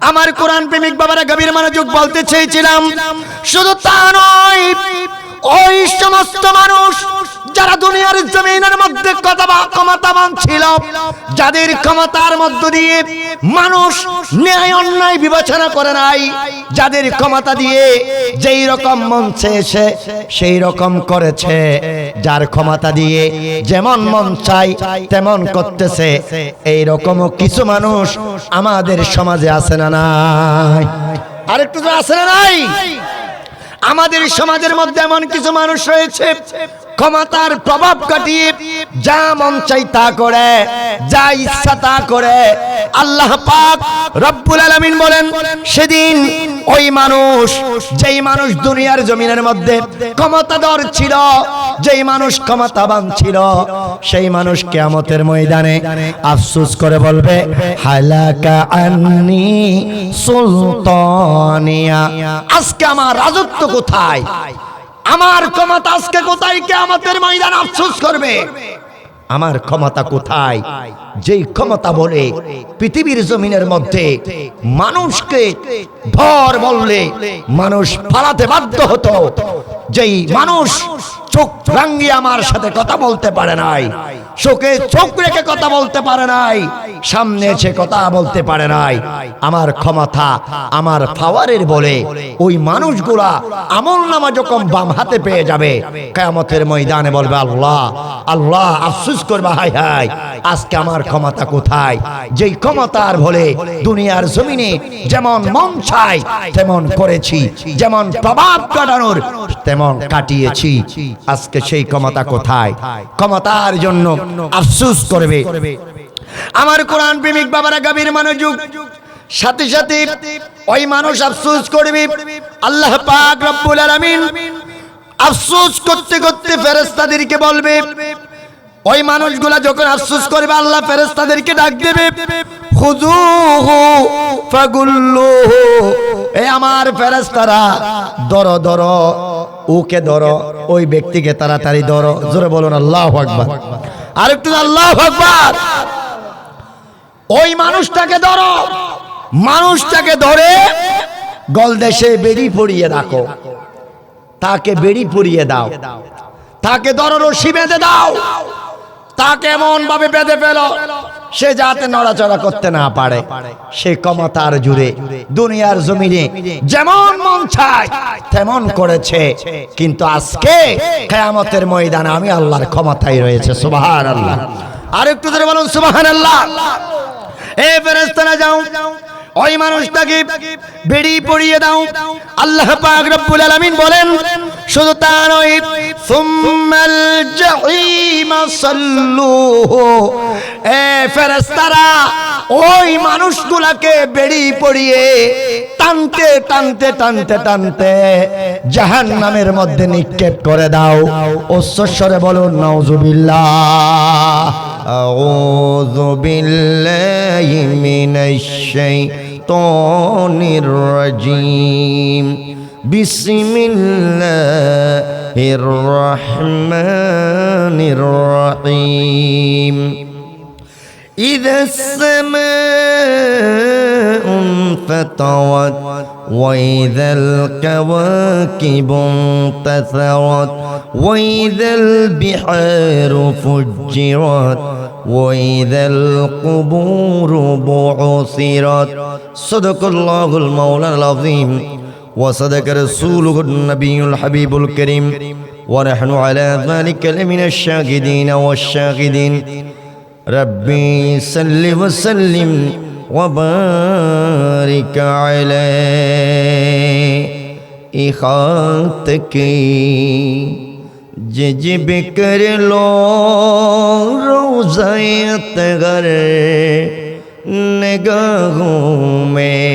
আমার কোরআন প্রেমিক বাবারা গভীর মনোযোগ বলতে চেয়েছিলাম, শুধু তা নয়, ওই সমস্ত মানুষ যারা দুনিয়ার জমিনের মধ্যে ক্ষমতাবান ছিল, যাদের ক্ষমতার মধ্য দিয়ে মানুষ ন্যায় অন্যায় বিবেচনা করে নাই, যাদের ক্ষমতা দিয়ে যেই রকম মন চেয়েছে সেই রকম করেছে, যার ক্ষমতা দিয়ে যেমন মন চাই তেমন করতেছে, এই রকমও কিছু মানুষ আমাদের সমাজে আছে না নাই? আরেকটু তো আছে না নাই? আমাদের সমাজের মধ্যে এমন কিছু মানুষ রয়েছে, ক্ষমতার প্রভাব কাটিয়ে যা মন চাই তা করে, যা ইচ্ছা তা করে। আল্লাহ পাক রব্বুল আলামিন বলেন, সেদিন ওই মানুষ, যেই মানুষ দুনিয়ার জমিনের মধ্যে ক্ষমতাধর ছিল, যেই মানুষ ক্ষমতাবান ছিল, সেই মানুষ কিয়ামতের ময়দানে আফসোস করে বলবে, হালাকা আন্নি সুলতানিয়া, আজকে আমার রাজত্ব কোথায়, আমার ক্ষমতা আজকে কোথায়? কিয়ামতের ময়দানে আফসোস করবে, আমার ক্ষমতা কোথায়? যেই ক্ষমতা বলে পৃথিবীর জমিনের মধ্যে মানুষকে ধর বললে মানুষ পালাতে বাধ্য হতো, যেই মানুষ চোখ রাঙিয়ে আমার সাথে কথা বলতে পারে নাই, চোখে চোখ রেখে কথা বলতে পারে নাই, সামনে এসে কথা বলতে পারে নাই, আমার ক্ষমতা আমার পাওয়ারের বলে ওই মানুষগুলা আমলনামা যখন বাম হাতে পেয়ে যাবে, কিয়ামতের ময়দানে বলবে, আল্লাহ আল্লাহ, আফসোস করবে, হায় হায়, আজকে আমার ক্ষমতা কোথায়? যেই ক্ষমতার বলে দুনিয়ার জমিনে যেমন মন চাই তেমন করেছি, যেমন প্রভাব কাটানোর তেমন কাটিয়েছি, আজকে সেই ক্ষমতা কোথায়? ক্ষমতার জন্য আফসোস করবে। আমার কোরআন প্রেমিক বাবারা গভীর মনোযোগ, সাথে সাথে ওই মানুষ আফসোস করবে। আল্লাহ পাক রব্বুল আলামিন আফসোস করতে করতে ফেরেশতাদেরকে বলবে, ওই মানুষগুলা যখন আফসোস করবে, আল্লাহ ফেরেশতাদেরকে ডাক দেবে, খুযুহু ফাগুল্লুহু, এ আমার ফেরেশতারা, ধরো ধরো, ওকে ধরো, ওই ব্যক্তিকে তাড়াতাড়ি ধরো। জোরে বলুন আল্লাহু আকবার, আরেকটু আল্লাহু আকবার। ওই মানুষটাকে ধরো, মানুষটাকে ধরে গলদেশে বেড়ি পরিয়ে রাখো, তাকে বেড়ি পরিয়ে দাও, তাকে ধরো রশি বেঁধে দাও, তাকে এমন ভাবে বেঁধে ফেলো সে যাতে নড়াচড়া করতে না পারে। সে ক্ষমতার জুড়ে দুনিয়ার জমিনে যেমন মন চায় তেমন করেছে, কিন্তু আজকে কিয়ামতের ময়দানে আমি আল্লাহর ক্ষমতায় রয়েছে। সুবহানাল্লাহ, আর একটু ধরে বলুন সুবহানাল্লাহ। এ ফেরেশতারা যাও, ওই মানুষটাকে বেড়ি পরিয়ে দাও। আল্লাহ পাক রব্বুল আলামিন বলেন, শুধু তা নয়, সুম্মাল জাহিম সাল্লুহু, এ ফেরেশতারা ওই মানুষগুলাকে বেড়ি পরিয়ে টানতে টানতে টানতে টানতে জাহান্নামের মধ্যে নিক্ষেপ করে দাও। উচ্চস্বরে বলুন নাউযুবিল্লাহ, আউযু বিল্লাহি মিনাশ শাইতানির রাজীম, বিসমিল্লাহির রহমানির রহিম। إذا السماء انفطرت وإذا الكواكب انتثرت وإذا البحار فجرت وإذا القبور بعثرت صدق الله المولى العظيم وصدق رسوله النبي الحبيب الكريم ونحن على ذلك لمن الشاهدين والشاهدين ربي صل وسلم وبارك عليه इखात की जब कर लो रोज़ायत गर निगाहों में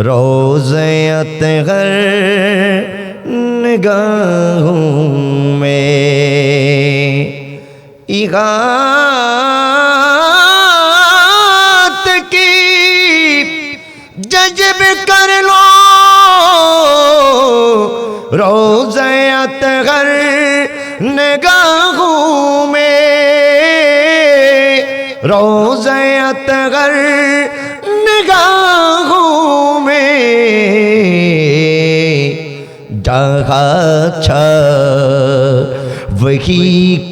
रोज़ायत गर निगाहों में इगात की जज्ब कर लो रोज़ायत गर निगाहों में रोज़ायत गर अच्छा वही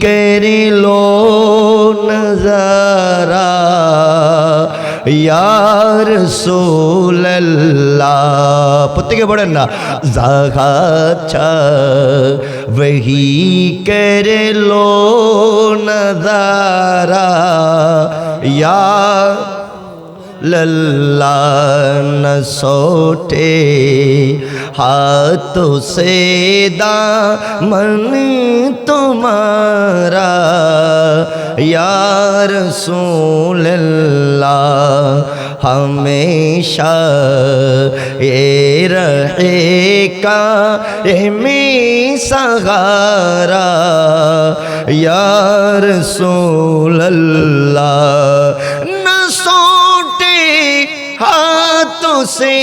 कर लो नजारा या रसूल अल्लाह প্রত্যেকে পড়েন না अच्छा वही कर लो नजारा या लल्ला न सोटे हाथों से दामन तुम्हारा या रसूल अल्लाह हमेशा ये रहेगा में सहारा या रसूल अल्लाह न सोटे हाथों से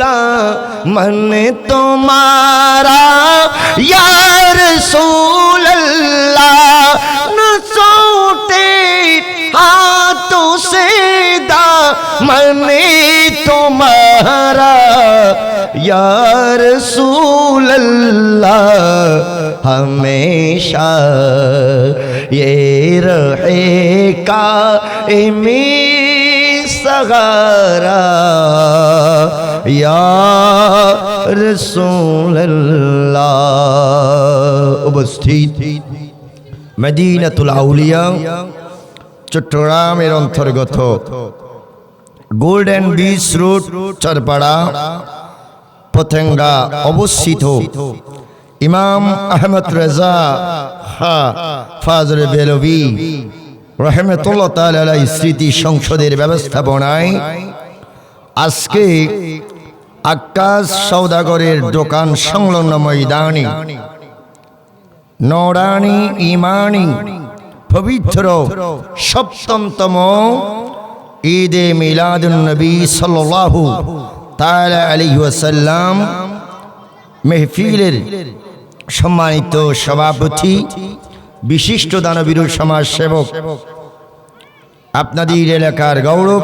दामन तुम्हारा या रसूल अल्लाह न सोटे हाथों से दामन तुम्हारा या रसूल अल्लाह हमेशा ये रहेगा में सहारा या रसूल अल्लाह। उपस्थित मदीनातुल आउलिया चट्टग्रामेर अंतर्गत गोल्डन बीच रोड चरपाड़ा पतेंगा अवस्थित इमाम अहमद रजा फाजल बेलवी रहमतुल्लाह ताआला अलैहि स्मृति संसदेर व्यवस्थापनाय आजके आकाश सौदागरेर दोकान संलग्न मैदाने नौरानी इमानी पवित्र सप्तमतम ईदे मिलादुन नबी सल्लल्लाहु ताआला अलैहि वसल्लम महफिलेर सम्मानित सभापति विशिष्ट दानवीर समाज सेवक आपनादेर एलाकार गौरव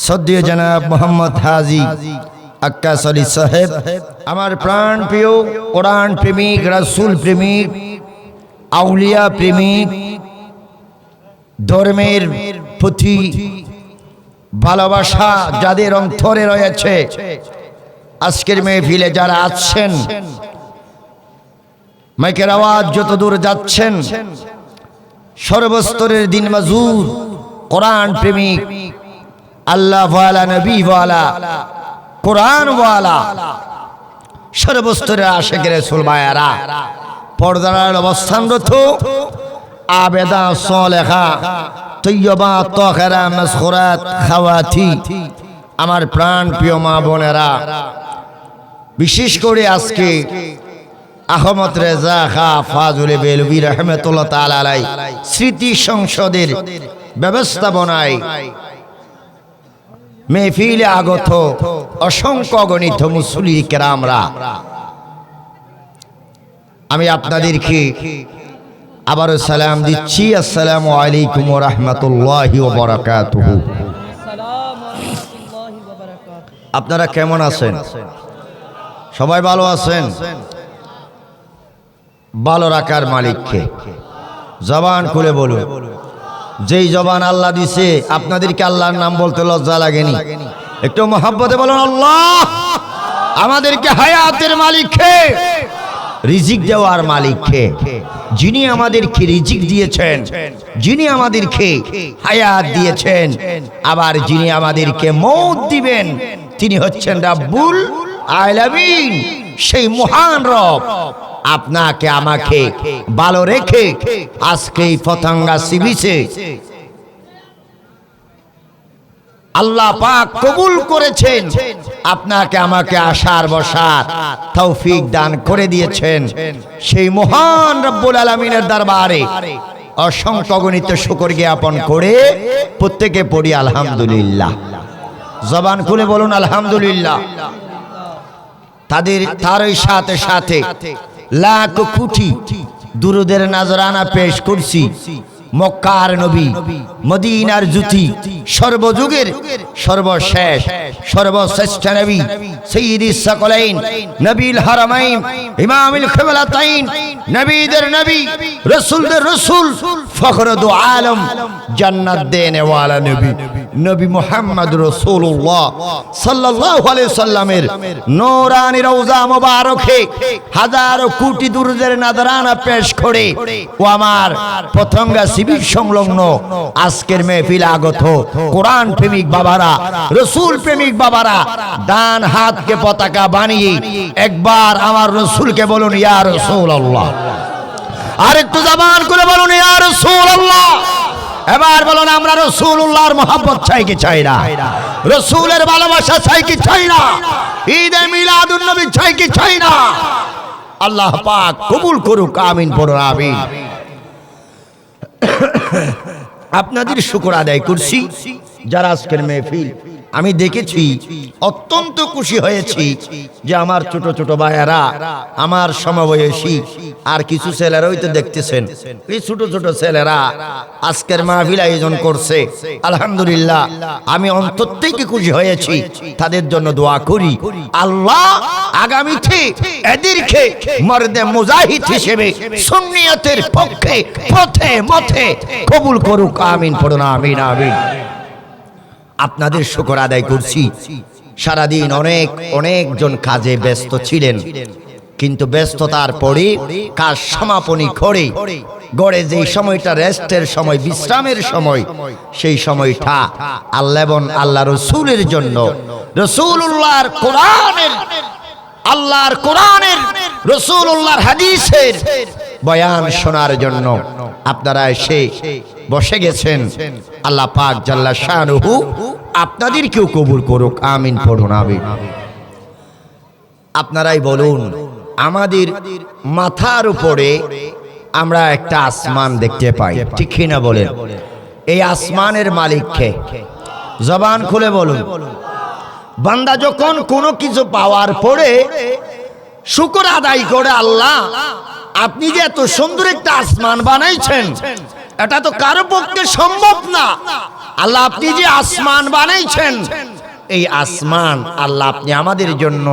सद्य जनाब मोहम्मद हाजी आक्कास आली साहेब आमार प्राण प्रिय कुरान प्रेमिक रासूल प्रेमिक आउलिया प्रेमिक धर्मेर प्रति भालोबासा जादेर अंतरे रयेछे आजकेर महफिले जारा आछेन माइकेर आवाज যত দূর যাচ্ছেন সর্বস্তরের দিন মজুর কোরআন প্রেমিক আল্লাহ ওয়ালা নবী ওয়ালা কোরআন ওয়ালা সর্বস্তরের আশিক রাসূল ভাইয়ারা পর্দার অবস্থানরত আবেদা সালেহা তৈয়বা তাহেরা মাসখুরাত খাওয়াতি আমার প্রাণ প্রিয় মা বোনেরা বিশেষ করে আজকে আহমদ রেজা খা ফাজলে বেলবি রহমতুল্লাহ তাআলা আলাই স্মৃতি সংসদের ব্যবস্থাপনায় महफिले आगत असंख्य अगणित मुसल्ली केरामरा आमी आपनादेरके आबारो सालाम दिচ্ছি আসসালামু আলাইকুম ওয়া রাহমাতুল্লাহি ওয়া বারাকাতুহু। আপনারা কেমন আছেন? সবাই ভালো আছেন? ভালো রাখার মালিককে জবান খুলে বলুন। যেই জবান আল্লাহ দিছে আপনাদেরকে আল্লাহর নাম বলতে লজ্জা লাগেনি? একটু মহব্বতে বলুন আল্লাহ। আমাদেরকে হায়াতের মালিক কে, রিজিক দেওয়ার মালিক কে, যিনি আমাদেরকে রিজিক দিয়েছেন, যিনি আমাদেরকে হায়াত দিয়েছেন, আবার যিনি আমাদেরকে মৌত দিবেন তিনি হচ্ছেন রাব্বুল আলামিন। সেই মহান রব আপনাকে আমাকে ভালো রেখে আজকে এই পতঙ্গা সিবিছে আল্লাহ পাক কবুল করেছেন, আপনাকে আমাকে আসার বসার তৌফিক দান করে দিয়েছেন। সেই মহান রব্বুল আলামিনের দরবারে অসংখ্য গণিত শুকর জ্ঞাপন করে প্রত্যেকে পড়ি আলহামদুলিল্লাহ। জবান খুলে বলুন আলহামদুলিল্লাহ। তারই সাথে সাথে লাখ কোটি দুরুদের নজরানা পেশ করছি মক্কার নবী, মদিনার জ্যোতি, সর্বযুগের সর্বশেষ সর্বশ্রেষ্ঠ নবী, সাইয়্যিদুস সাকলাইন, নবীল হারামাইন, ইমামুল কিবলাতাইন, নবীদের নবী, রাসূলদের রাসূল, ফখরুদ আলম, জান্নাত দেনে ওয়ালা নবী, নবী মুহাম্মদ রাসূলুল্লাহ সাল্লাল্লাহু আলাইহি সাল্লামের নূরানি রওজা মুবারকে হাজারো কোটি দুরুদের নাদরানা পেশ করে ও আমার পতঙ্গা শিবির সংলগ্ন আজকের মেহফিল আগত কোরআন প্রেমিক বাবারা, রাসূল প্রেমিক বাবারা, ডান হাতকে পতাকা বানিয়ে একবার আমার রাসূলকে বলুন ইয়া রাসূলুল্লাহ, আর একটু জবান করে বলুন ইয়া রাসূলুল্লাহ। এবার বলুন আমরা রাসূলুল্লাহর মহব্বত চাই কি চাই না? রাসূলের ভালোবাসা চাই কি চাই না? ঈদে মিলাদুন নবী চাই কি চাই না? আল্লাহ পাক কবুল করুক, আমিন পড়ুন আমিন। আপনাদের শুকর আদায় করছি যারা আজকের মেহফিল আমি দেখেছি, অত্যন্ত খুশি হয়েছি যে আমার ছোট ছোট ভাইয়েরা, আমার সমবয়সী আর কিছু ছেলেরাই তো দেখতেছেন, এই ছোট ছোট ছেলেরা আজকের মাহফিল আয়োজন করছে। আলহামদুলিল্লাহ, আমি অন্তর থেকে খুশি হয়েছি। তাদের জন্য দোয়া করি আল্লাহ আগামীতে এদেরকে মর্দে মুজাহিদ হিসেবে সুন্নিয়তের পক্ষে পথে মথে কবুল করুক, আমিন পড়ুন আমিন আমিন। আপনাদের শুকর আদায় করছি। সারাদিন অনেকজন কাজে ব্যস্ত ছিলেন, কিন্তু ব্যস্ততার পরে কাজ সমাপনী করে গড়ে যে সময়টা রেস্টের সময়, বিশ্রামের সময়, সেই সময়টা আল্লাহ এবং আল্লাহ রসুলের জন্য, রসুল্লাহর কোরআনের, আল্লাহর কোরআনের, রসুল্লাহর হাদিসের বয়ান শোনার জন্য আপনারা এসে বসে গেছেন। আল্লাহ পাক জাল্লা শানুহু আপনাদেরকেও কবুল করুক, আমিন পড়ুন আমিন। আপনারাই বলুন, আমাদের মাথার উপরে আমরা একটা আসমান দেখতে পাই, ঠিক কি না বলেন? এই আসমানের মালিক কে? জবান খুলে বলুন। বান্দা যখন কোনো কিছু পাওয়ার পরে শুকর আদায় করে, আল্লাহ আপনি যে এত সুন্দর একটা আসমান বানাইছেন, এটা তো কারো পক্ষে সম্ভব না। আল্লাহ আপনি যে আসমান বানাইছেন, এই আসমান আল্লাহ আপনি আমাদের জন্য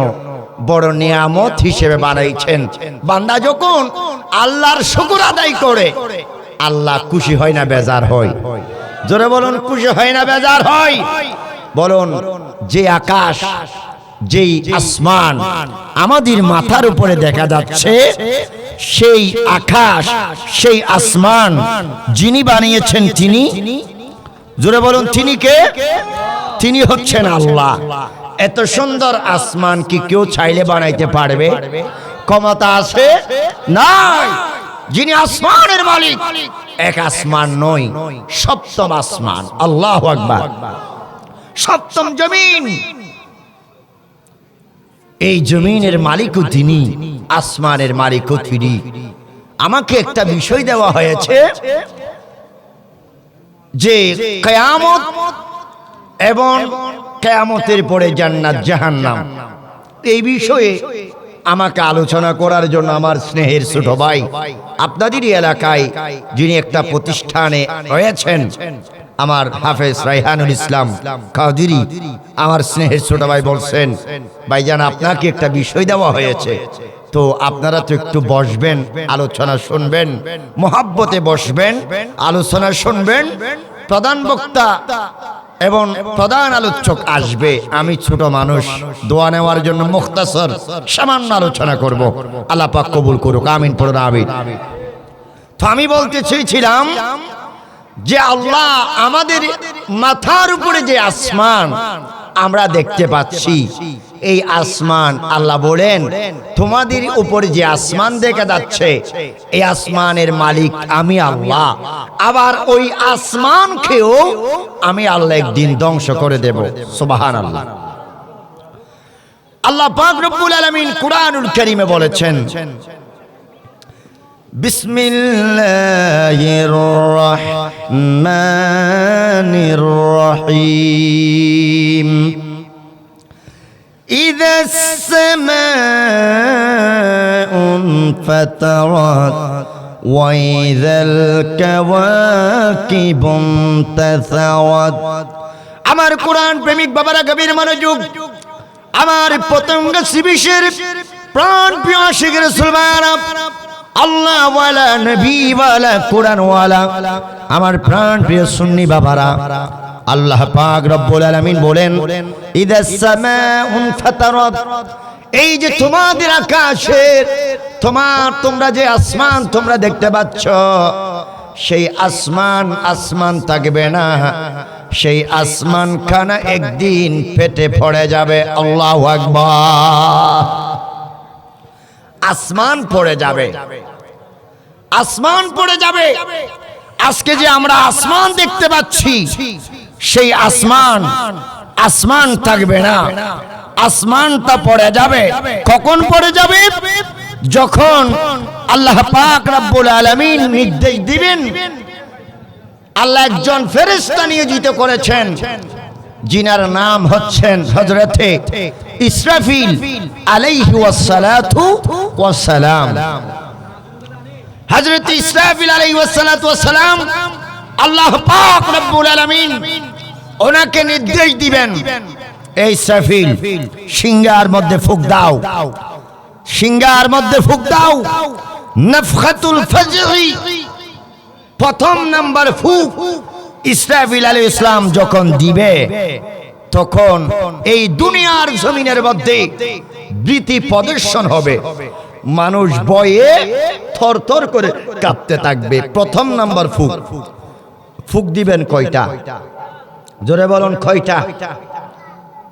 বড় নিয়ামত হিসেবে বানাইছেন। বান্দা যখন আল্লাহর শুকর আদায় করে, আল্লাহ খুশি হয় না বেজার হয়? জোরে বলুন, খুশি হয় না বেজার হয়? বলুন, যে আকাশ, যেই আসমান আমাদের মাথার উপরে দেখা যাচ্ছে, সেই আকাশ, সেই আসমান যিনি বানিয়েছেন তিনি, জোরে বলুন তিনি কে? তিনি হচ্ছেন আল্লাহ। এত সুন্দর আসমান কি কেউ চাইলে বানাইতে পারবে? ক্ষমতা আছে? নাই। যিনি আসমানের মালিক, এক আসমান নয়, সপ্তম আসমান। আল্লাহু আকবার। সপ্তম জমিন, এই জমিনের মালিকও তিনি, আসমানের মালিকও তিনি। আমাকে একটা বিষয় দেওয়া হয়েছে যে কিয়ামত এবং কিয়ামতের পরে জান্নাত জাহান্নাম, এই বিষয়ে আমাকে আলোচনা করার জন্য আমার স্নেহের ছোট ভাই, আপনাদেরই এলাকায় যিনি একটা প্রতিষ্ঠানে রয়েছেন, আমার হাফেজ রায়হানুল ইসলাম কাদেরী, আমার স্নেহের ছোট ভাই বলছেন, ভাইজান আপনাকে একটা বিষয় দেওয়া হয়েছে, তো আপনারা তো একটু বসবেন, আলোচনা শুনবেন, মহাব্বতে বসবেন, আলোচনা শুনবেন। প্রধান বক্তা এবং প্রধান আলোচক আসবে, আমি ছোট মানুষ, দোয়া নেওয়ার জন্য মুখতাসর সামান্য আলোচনা করব। আল্লাহ পাক কবুল করুক, আমিন পড়ুন আমিন। তো আমি বলতে চেয়েছিলাম যে আল্লাহ আমাদের মাথার উপরে যে আসমান আমরা দেখতে পাচ্ছি, এই আসমান আল্লাহ বলেন, তোমাদের উপরে যে আসমান দেখা যাচ্ছে, এই আসমানের মালিক আমি আল্লাহ। আবার ওই আসমানকেও আমি আল্লাহ একদিন ধ্বংস করে দেব। সুবহানাল্লাহ। আল্লাহ পাক রব্বুল আলামিন কুরআনুল কারীমে বলেছেন, বিসমিল্লাহির রহমানির রহিম। ইযাস সামাউ ফাতারাত ওয়াইযাল কাওয়াকিবু ইনতাসারাত। আমার কোরআন প্রেমিক বাবারা গভীর মনোযোগ। আমার পতঙ্গ শিবিশের প্রাণ প্রিয় আশিক রাসূল ভাইরা, আল্লাহ ওয়ালা নবী ওয়ালা কোরআন ওয়ালা আমার প্রাণ প্রিয় সুন্নি বাবারা, আল্লাহ পাক রব্বুল আলামিন বলেন ইদাস সামাউন ফাতারাত। এই যে তোমাদের আকাশের তোমরা যে আসমান তোমরা দেখতে পাচ্ছ, সেই আসমান থাকবে না, সেই আসমান খানা একদিন ফেটে পড়ে যাবে। আল্লাহু আকবার। আসমান পড়ে যাবে, আসমান পড়ে যাবে। আজকে যে আমরা আসমান দেখতে পাচ্ছি, সেই আসমান থাকবে না, আসমানটা পড়ে যাবে। কখন পড়ে যাবে? যখন আল্লাহ পাক রব্বুল আলামিন নির্দেশ দিবেন। আল্লাহ একজন ফেরেশতা নিয়োজিত করেছেন, যিনার নাম হচ্ছেন হযরতে ইসরাফিল আলাইহি ওয়াসসালাতু ওয়াসসালাম। হযরতে ইসরাফিল আলাইহি ওয়াসসালাতু ওয়াসসালাম, আল্লাহ পাক রব্বুল আলামিন ওনাকে নির্দেশ দিবেন, এই ইসরাফিল সিংহার মধ্যে ফুঁক দাও, সিংহার মধ্যে ফুঁক দাও। নাফখাতুল ফাজঈ, প্রথম নাম্বার ফুঁক ইসরাফিল আলাইহিস সালাম যখন দিবে, তখন এই দুনিয়ার জমিনের মধ্যে ভীতি প্রদর্শন হবে। মানুষ ভয়ে থরথর করে কাঁপতে থাকবে। প্রথম নাম্বার ফুঁক দিবেন কয়টা? জোরে বলুন কয়টা?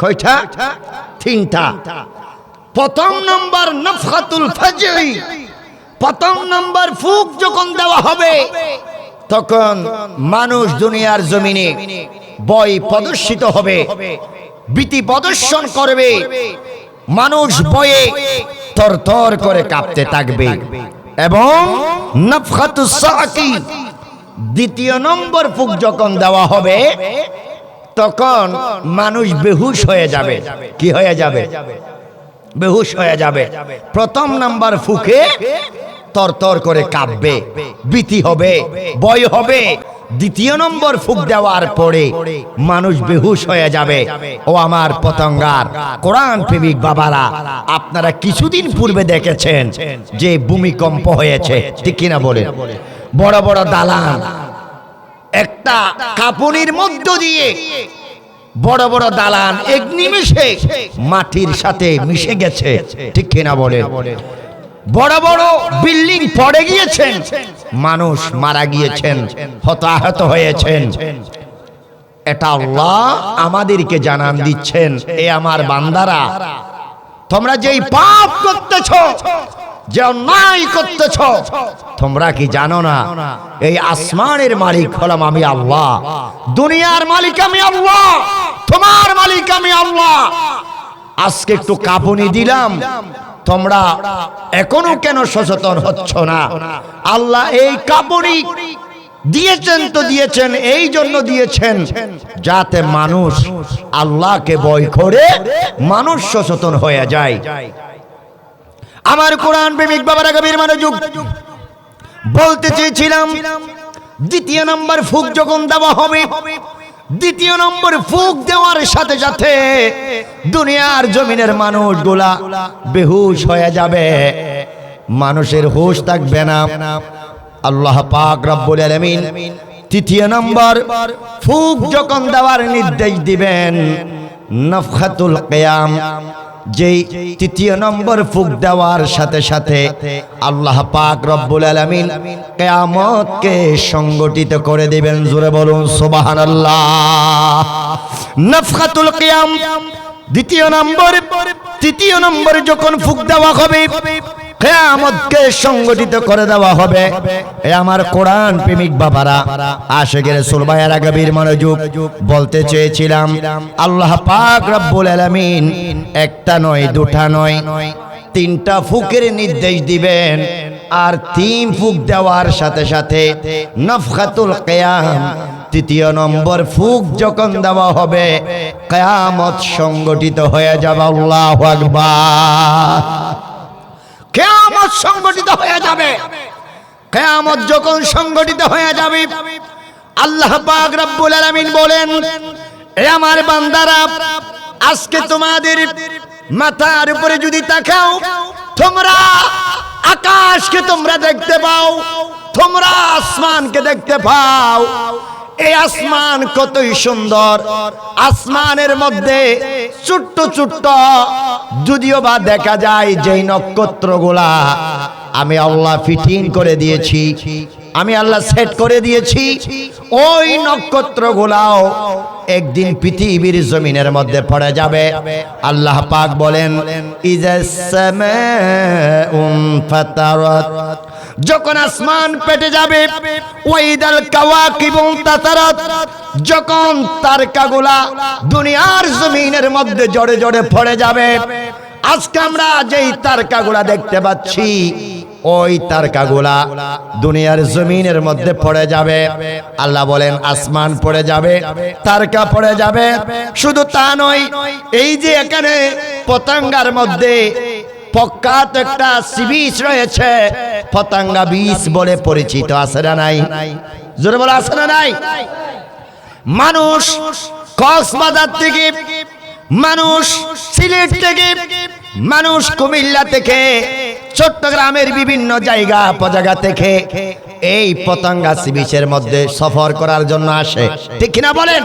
কয়টা? তিনটা। প্রথম নাম্বার নাফখাতুল ফাজঈ, প্রথম নাম্বার ফুঁক যখন দেওয়া হবে, তখন মানুষ দুনিয়ার জমিনে ভয় প্রদর্শিত হবে, ভীতি প্রদর্শন করবে, মানুষ ভয়ে থরথর করে কাঁপতে থাকবে। এবং নাফখাতুস সাআকি, দ্বিতীয় নম্বর ফুঁক যখন দেওয়া হবে, তখন মানুষ বেহুশ হয়ে যাবে। কি হয়ে যাবে? বেহুশ হয়ে যাবে। প্রথম নাম্বার ফুঁকে তরতর করে কাঁপবে, ভীতি হবে, ভয় হবে। দ্বিতীয় নম্বর ফুঁক দেওয়ার পরে মানুষ বেহুশ হয়ে যাবে। ও আমার পতঙ্গার কোরআন প্রেমিক বাবারা, আপনারা কিছুদিন পূর্বে দেখেছেন যে ভূমিকম্প হয়েছে, ঠিক কিনা বলেন? বড় বড় দালান একটা কাঁপুনির মধ্য দিয়ে, বড় বড় দালান এক নিমেষে মাটির সাথে মিশে গেছে, ঠিক কিনা বলেন? বড় বড় বিল্ডিং পড়ে গিয়েছেন, মানুষ মারা গিয়েছেন, হতাহত হয়েছেন। এটা আল্লাহ আমাদেরকে জানান দিচ্ছেন, এ আমার বান্দারা, তোমরা যেই পাপ করতেছ, যে অন্যায় করতেছ, তোমরা কি জানো না এই আসমানের মালিক হলাম আমি আল্লাহ, দুনিয়ার মালিক আমি আল্লাহ, তোমার মালিক আমি আল্লাহ। আজকে একটু কাঁপুনি দিলাম, তোমরা এখনো কেন সচেতন হচ্ছ না? আল্লাহ এই কাঁপুনি দিয়েছেন তো দিয়েছেন, এই জন্য দিয়েছেন যাতে মানুষ আল্লাহকে ভয় করে মানুষ সচেতন হয়ে যায়। আমার কোরআন প্রেমিক বাবারা গভীর মনোযোগ। বলতে চেয়েছিলাম, দ্বিতীয় নম্বর ফুঁক যখন দেওয়া হবে, দ্বিতীয় নম্বর ফুঁক দেওয়ার সাথে সাথে দুনিয়ার জমিনের মানুষগুলা বেহুশ হয়ে যাবে, মানুষের হুঁশ থাকবে না। আল্লাহ পাক রব্বুল আলামিন তৃতীয় নম্বর ফুঁক যখন দেওয়ার নির্দেশ দিবেন, নাফখাতুল কিয়াম, যেই তৃতীয় নম্বর ফুঁক দেওয়ার সাথে সাথে আল্লাহ পাক রব্বুল আলামিন কিয়ামতকে সংগঠিত করে দিবেন। জোরে বলুন সুবহানাল্লাহ। নাফখাতুল কিয়াম দ্বিতীয় নম্বর, তৃতীয় নম্বর যখন ফুঁক দেওয়া হবে, কিয়ামতকে সংগঠিত করে দেওয়া হবে। এ আমার কোরআন প্রেমিক বাবারা, আশিক রাসূল ভাইয়েরা গভীর মনোযোগ। বলতে চেয়েছিলাম, আল্লাহ পাক রব্বুল আলামিন একটা নয়, দুটা নয়, তিনটা ফুঁকের নির্দেশ দিবেন। আর তিন ফুঁক দেওয়ার সাথে সাথে নাফখাতুল কিয়াম, তৃতীয় নম্বর ফুঁক যখন দেওয়া হবে, কিয়ামত সংগঠিত হয়ে যাবে। আল্লাহু আকবার। কিয়ামত সংগঠিত হয়ে যাবে। কিয়ামত যখন সংগঠিত হয়ে যাবে, আল্লাহ পাক রব্বুল আলামিন বলেন, এ আমার বান্দারা, আজকে তোমাদের মাথার উপরে যদি তাকাও, তোমরা আকাশকে তোমরা দেখতে পাও, তোমরা আসমানকে দেখতে পাও। এই আসমান কতই সুন্দর, আসমানের মধ্যে ছোট্ট ছোট্ট যদিও বা দেখা যায় যেই নক্ষত্রগুলা আমি আল্লাহ ফিটিং করে দিয়েছি, আমি আল্লাহ সেট করে দিয়েছি, ওই নক্ষত্রগুলাও একদিন পৃথিবীর জমিনের মধ্যে পড়ে যাবে। আল্লাহ পাক বলেন, ইজাস সামাউন ফাতারাত, যখন আসমান পেটে যাবে, ওয়াইদাল কাওয়াকিবুন তাতারাত, যখন তারকাগুলা দুনিয়ার জমিনের মধ্যে জড়ে জড়ে পড়ে যাবে। আজকে আমরা যেই তারকাগুলা দেখতে পাচ্ছি, ওই তারকাগুলা দুনিয়ার জমিনের মধ্যে পড়ে যাবে। আল্লাহ বলেন আসমান পড়ে যাবে, তারকা পড়ে যাবে। শুধু তা নয়, এই যে এখানে পতঙ্গার মধ্যে প্রখ্যাত একটা সি বিচ রয়েছে, পতঙ্গা বিচ বলে পরিচিত, আছে না নাই? জোরে বলে আছে না নাই? মানুষ কক্সবাজার থেকে, মানুষ সিলেট থেকে, মানুষ কুমিল্লা থেকে, চট্টগ্রামের বিভিন্ন জায়গা জায়গা থেকে এই পতঙ্গা সি বিচের মধ্যে সফর করার জন্য আসে, ঠিক কিনা বলেন?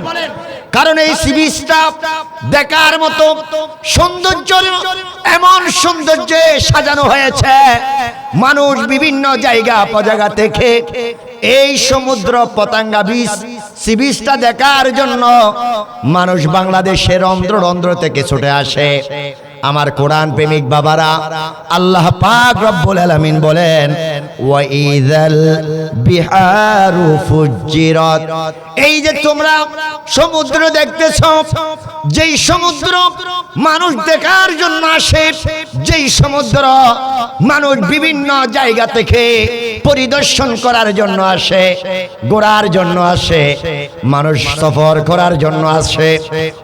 কারণ এই সি বিচটা দেখার মতো সৌন্দর্য, এমন সৌন্দর্যে সাজানো হয়েছে, মানুষ বিভিন্ন জায়গা জায়গা থেকে এই সমুদ্র পতঙ্গা বিচ সি বিচটা দেখার জন্য মানুষ বাংলাদেশের রন্ধ্র রন্ধ্র থেকে ছুটে আসে। আমার কোরআন প্রেমিক বাবারা, আল্লাহ পাক রব্বুল আলামিন বলেন, ওয়া ইযাল বিহারু ফুজ্জিরাত, এই যে তোমরা সমুদ্র দেখতেছো, যেই সমুদ্র মানুষ দেখার জন্য আসে, যেই সমুদ্র মানুষ বিভিন্ন জায়গা থেকে পরিদর্শন করার জন্য আসে, ঘোরার জন্য আসে, মানুষ সফর করার জন্য আসে,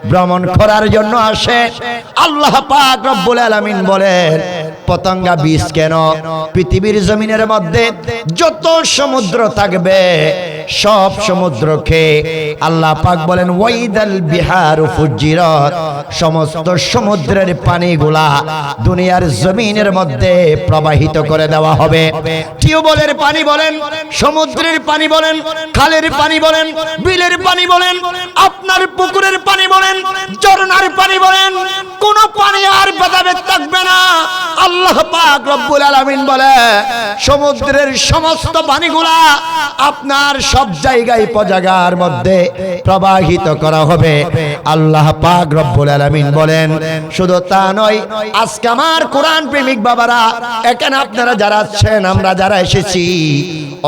ভ্রমণ করার জন্য আসে। আল্লাহ পাক রব্বুল আলামিন বলেন, পতঙ্গা বিচ কেন? পৃথিবীর জমিনের মধ্যে যত সমুদ্র থাকবে সব সমুদ্রকে আল্লাহ পাক বলেন, ওয়াইদাল বিহারু ফুজ্জিরাত, সমস্ত সমুদ্রের পানিগুলা দুনিয়ার জমিনের মধ্যে প্রবাহিত করে দেওয়া হবে। টিউবওয়েলের পানি বলেন, সমুদ্রের পানি বলেন, খালের পানি বলেন, বিলের পানি বলেন, আপনার পুকুরের পানি বলেন, ঝর্ণার পানি বলেন, কোন পানি আর ভেদাভেদ থাকবে না। আল্লাহ পাক রব্বুল আলামিন বলে, সমুদ্রের সমস্ত পানিগুলা আপনার সব জায়গায় জায়গার মধ্যে প্রবাহিত করা হবে। আল্লাহ পাক রব্বুল আলামিন বলেন, শুধু তা নয়, আজকে আমার কোরআন প্রেমিক বাবারা, এখানে আপনারা যারা আছেন, আমরা যারা এসেছি,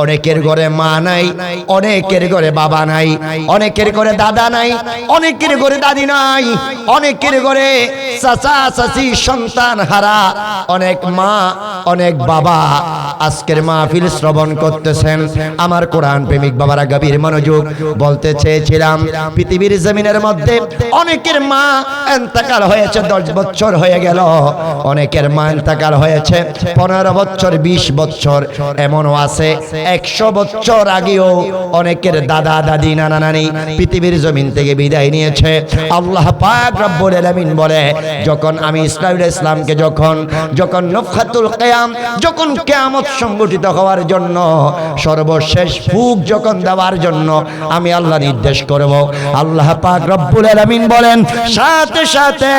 অনেকের ঘরে মা নাই, অনেকের ঘরে বাবা নাই, অনেকের ঘরে দাদা নাই, অনেকের ঘরে দাদি নাই, অনেকের ঘরে চাচা চাচি সন্তান হারা, অনেক মা অনেক বাবা আজকের মাহফিল শ্রবণ করতেছেন। আমার কোরআন প্রেমিক বাবারা, গভীর মনোযোগ, বলতে চেয়েছিলাম, পৃথিবীর জমিনের মধ্যে অনেকের মা ইন্তেকাল হয়েছে 10 বছর হয়ে গেল, অনেকের মা ইন্তেকাল হয়েছে 15 বছর, 20 বছর, এমনও আছে 100 বছর আগেও অনেকের দাদা দাদি নানা নানি পৃথিবীর জমিন থেকে বিদায় নিয়েছে। আল্লাহ পাক রব্বুল আলামিন বলে, যখন আমি ইসলামকে যখন নফখাতুল কিয়াম, যখন কিয়ামত সংগঠিত হওয়ার জন্য সর্বশেষ ফুক যখন দেওয়ার জন্য আমি আল্লাহ নির্দেশ করব, আল্লাহ পাক রব্বুল আলামিন বলেন, সাথে সাথে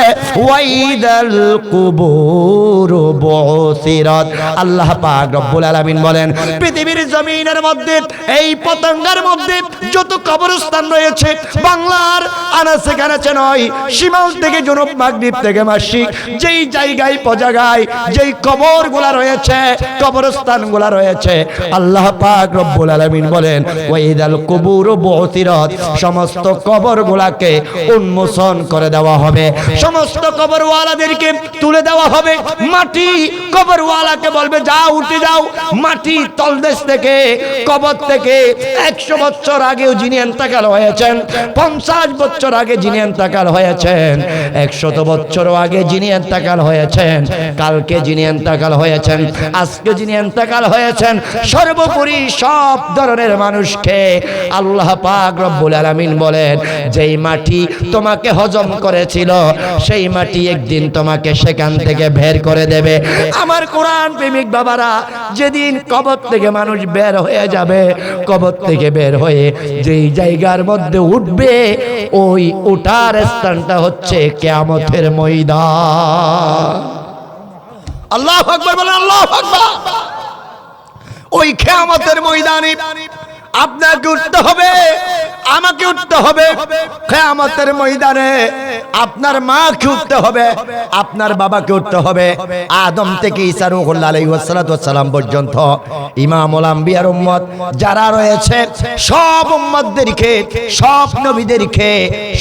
ওয়াইদাল কুবুর বুসিরাত, আল্লাহ পাক রব্বুল আলামিন বলেন, পৃথিবীর জমিনের মধ্যে এই পতঙ্গের মধ্যে যত কবরস্থান রয়েছে, বাংলার আনাচে কানাচে নয়, শিমাল থেকে জুনুব, মাগরিব থেকে মাশরিক, যেই জায়গায় জায়গায় যেই কবরগুলা রয়েছে, কবরস্থানগুলা রয়েছে, আল্লাহ পাক রব্বুল আলামিন বলেন, ওয়াইদাল কুবুর বুসিরাত, সমস্ত কবরগুলাকে উন্মোচন করে দেওয়া হবে, সমস্ত কবরওয়ালাদেরকে তুলে দেওয়া হবে। মাটি কবরওয়ালাকে বলবে, যাও উঠে যাও, মাটি তলদেশ থেকে, কবর থেকে 100 বছর আগেও যিনি ইন্তেকাল হয়েছেন, 50 বছর আগে যিনি ইন্তেকাল হয়েছেন, 100 বছর আগে যিনি ইন্তেকাল হয়েছেন, কালকে যিনি ইন্তেকাল হয়েছেন, আজকে যিনি ইন্তেকাল হয়েছেন, সর্বোপরি সব ধরনের মানুষকে আল্লাহ পাক রব্বুল আলামিন বলেন, যেই মাটি তোমাকে হজম করেছিল সেই মাটি একদিন তোমাকে সেখান থেকে বের করে দেবে। আমার কোরআন প্রেমিক বাবারা, যেদিন কবর থেকে মানুষ বের হয়ে যাবে, কবর থেকে বের হয়ে যেই জায়গার মধ্যে উঠবে, ওই উঠার স্থানটা হচ্ছে কিয়ামতের ময়দান। আল্লাহু আকবার বলেন, আল্লাহু আকবার। ওই কিয়ামতের ময়দানে আপনাকে উঠতে হবে, আমাকে উঠতে হবে। কিয়ামতের ময়দানে আপনার মাকে উঠতে হবে, আপনার বাবাকে উঠতে হবে। আদম থেকে ঈসা রূহুল্লাহ আলাইহিস সালাতু ওয়াস সালাম পর্যন্ত ইমামুল আম্বিয়ার উম্মত যারা রয়েছে, সব উম্মতদেরকে, সব নবীদেরকে,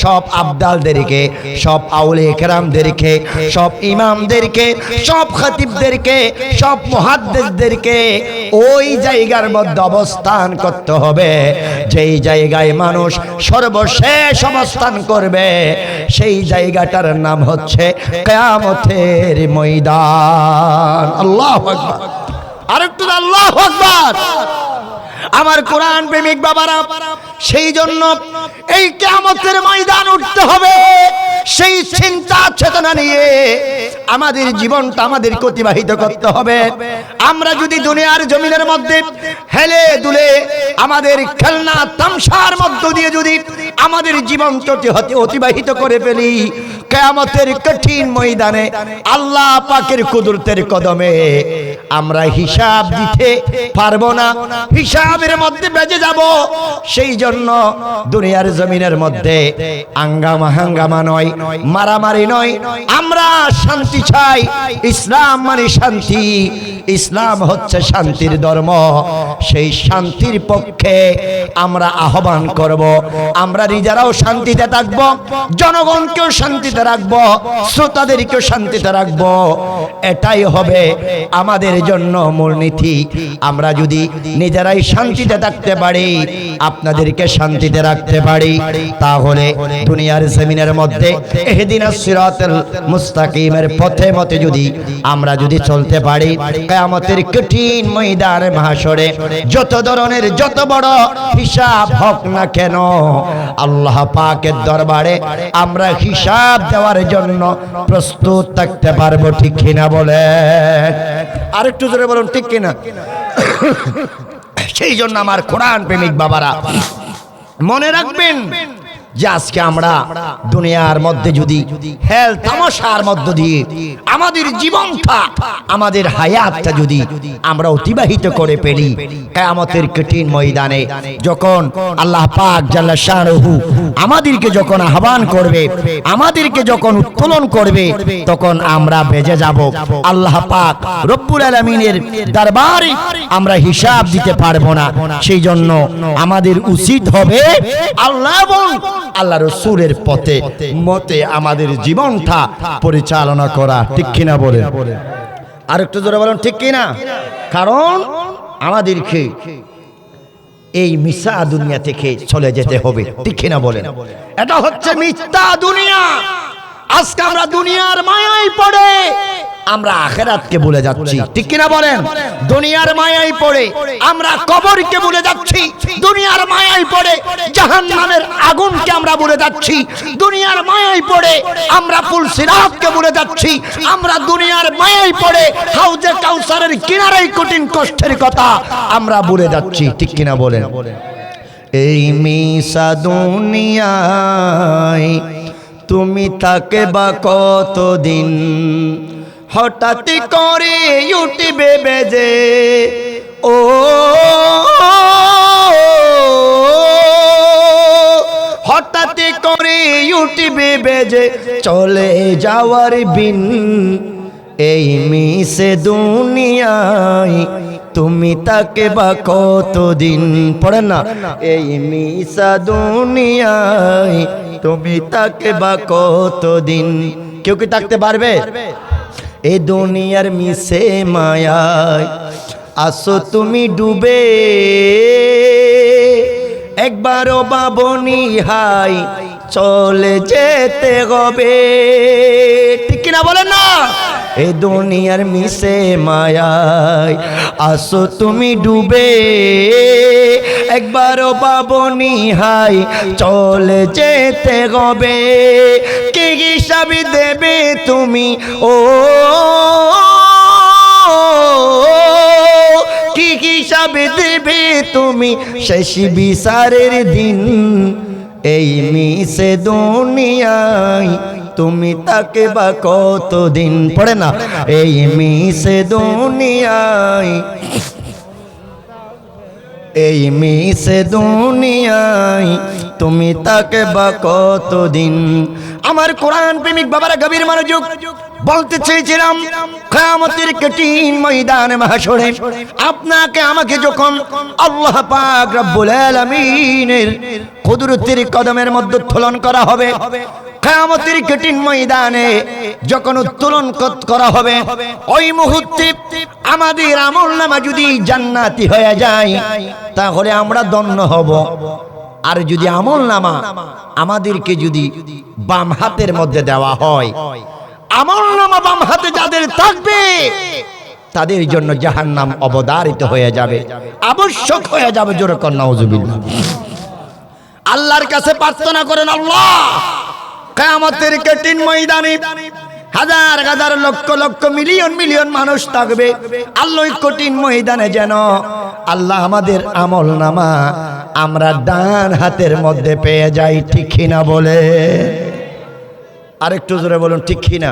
সব আবদালদেরকে, সব আউলিয়া কেরামদেরকে, সব ইমামদেরকে, সব খতিবদেরকে, সব মুহাদ্দিসদেরকে ওই জায়গার মধ্যে অবস্থান করতে হবে যেই জায়গায় মানুষ সর্বশেষ অবস্থান করবে। সেই জায়গাটার নাম হচ্ছে কিয়ামতের ময়দান। আল্লাহু আকবার, আরেকটু আল্লাহু আকবার। আমার কোরআন প্রেমিক বাবারা, সেই জন্য এই কিয়ামতের ময়দান উঠতে হবে। সেই চিন্তা চেতনা নিয়ে আমাদের জীবনটা আমাদেরকে অতিবাহিত করতে হবে। আমরা যদি দুনিয়ার জমিনের মধ্যে হেলে দুলে আমাদের খেলনা তামসার মধ্য দিয়ে যদি আমাদের জীবনটা অতিবাহিত করে ফেলি, কিয়ামতের কঠিন ময়দানে আল্লাহ পাকের কুদরতের কদমে আমরা হিসাব দিতে পারবো না, হিসাবের মধ্যে বেজে যাব। সেই জন্য দুনিয়ার জমিনের মধ্যে হাঙ্গামা নয়, মারামারি নয়, আমরা শান্তি চাই। ইসলাম মানে শান্তি, ইসলাম হচ্ছে শান্তির ধর্ম। সেই শান্তির পক্ষে আমরা আহ্বান করব। আমরা নিজেরাও শান্তিতে থাকবো, জনগণকেও শান্তিতে রাখবো, শ্রোতাদেরকেও শান্তিতে রাখবো। এটাই হবে আমাদের জন্য মূলনীতি। আমরা যদি নিজেরাই শান্তিতে থাকতে পারি, আপনাদেরকে শান্তিতে রাখতে পারি, তাহলে দুনিয়ার জমিনের মধ্যে ইহদিনাস সিরাতাল মুস্তাকিমের পথে মতে যদি আমরা চলতে পারি, কিয়ামতের কঠিন ময়দানে মাহশরে যত ধরনের যত বড় হিসাব হোক না কেন, আল্লাহ পাকের দরবারে আমরা হিসাব দেওয়ার জন্য প্রস্তুত থাকতে পারবো। ঠিক কিনা বলে? আরেকটু জোরে বলুন, ঠিক কিনা? সেই জন্য আমার কোরআন প্রেমিক বাবারা মনে রাখবেন যে আজকে আমরা দুনিয়ার মধ্যে যদি হেল তামাশার মধ্য দিয়ে আমাদের জীবনটা, আমাদের হায়াতটা যদি আমরা অতিবাহিত করে ফেলি, কিয়ামতের কঠিন ময়দানে যখন আল্লাহ পাক জাল্লা শানুহু আমাদেরকে যখন আহ্বান করবে, আমাদেরকে যখন উত্তোলন করবে, তখন আমরা বেজে যাব। আল্লাহ পাক রব্বুল আলামিনের দরবারে আমরা হিসাব দিতে পারবো না। সেই জন্য আমাদের উচিত হবে আল্লাহ এবং আল্লাহ রাসূলের পথে মতে আমাদের জীবনটা পরিচালনা করা। ঠিক কিনা বলেন? আরেকটু জোরে বলেন, ঠিক কিনা? কারণ আমাদেরকে এই মিথ্যা দুনিয়া থেকে চলে যেতে হবে। ঠিক কিনা বলেন? এটা হচ্ছে মিথ্যা দুনিয়া। আজকে আমরা দুনিয়ার মায়ায় পড়ে আমরা আখিরাতকে ভুলে যাচ্ছি। ঠিক কিনা বলেন? দুনিয়ার মায়ায় পড়ে আমরা কবরকে ভুলে যাচ্ছি, দুনিয়ার মায়ায় পড়ে জাহান্নামের আগুনকে আমরা ভুলে যাচ্ছি, দুনিয়ার মায়ায় পড়ে আমরা পুল সিরাতকে ভুলে যাচ্ছি, আমরা দুনিয়ার মায়ায় পড়ে হাউজে কাউসারের কিনারায় কঠিন কষ্টের কথা আমরা ভুলে যাচ্ছি। ঠিক কিনা বলেন? এই মিশা দুনিয়ায় তুমি থাকে বা কতদিন, হঠাৎ করে ইউটিউবে বেজে ও হঠাৎ করে ইউটিউবে বেজে চলে যাওয়ার বিন। এই মিশে দুনিয়ায় তুমি তাকে বা কতদিন, পড়েন না? এই মিশা দুনিয়ায় তুমি তাকে বা কতদিন। কেউ কি থাকতে পারবে? এই দুনিয়ার মিশে মায়ায় আসো তুমি ডুবে, একবারও বাবনি হাই চলে যেতে হবে। ঠিক কিনা বলেন না? এই দুনিয়ার মিশে মায়ায় আসো তুমি ডুবে একবারও পাবনি হাই চলে যেতে হবে কি হিসাব দেবে তুমি ও কি হিসাব দেবে তুমি শেষ বিচারের দিন এই মিশে দুনিয়ায় তুমি তাকে বা কতদিন পড়ে না এই মিশে দুনিয়ায় এই মিশে দুনিয়ায় তুমি তাকে বা কতদিন আমার কোরআন প্রেমিক বাবারা গভীর মনোযোগ বলতে চেয়েছিলাম কিয়ামতের কঠিন ময়দানে মাহশরে আপনাকে আমাকে যখন আল্লাহ পাক রব্বুল আলামিনের কুদরতের কদমের মধ্যে উত্তোলন করা হবে কিয়ামতের কঠিন ময়দানে যখন উত্তোলন করা হবে ওই মুহূর্তে আমাদের আমলনামা যদি জান্নাতি হয়ে যায় তাহলে আমরা ধন্য হব আর যদি আমলনামা আমাদেরকে যদি বাম হাতের মধ্যে দেওয়া হয় আমলনামা বাম হাতে যাদের থাকবে তাদের জন্য জাহান্নাম অবধারিত হয়ে যাবে আবশ্যক হয়ে যাবে জোরে কর নাউজুবিল্লাহ আল্লাহর কাছে প্রার্থনা করেন আল্লাহ কিয়ামতের কঠিন ময়দানে হাজার হাজার লক্ষ লক্ষ মিলিয়ন মিলিয়ন মানুষ থাকবে আল্লাহ কঠিন ময়দানে যেন আল্লাহ আমাদের আমলনামা আমরা ডান হাতের মধ্যে পেয়ে যাই ঠিক কিনা বলে আরেকটু জোরে বলুন ঠিক কিনা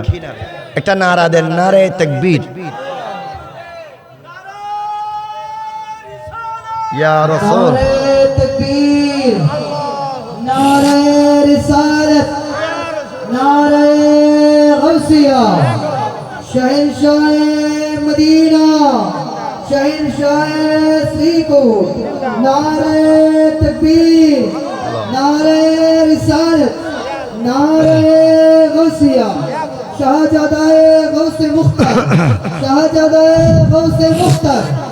একটা নারা দেন নারে তাকবীর ইয়া রাসূল नारे तकबीर नारे रिसालत नारे गौसिया शहंशाह मदीना शहंशाह श्रीकोट नारे तकबीर नारे रिसालत नारे गौसिया शाहजादा गौस मुख्तार शाहजादा गौस मुख्तार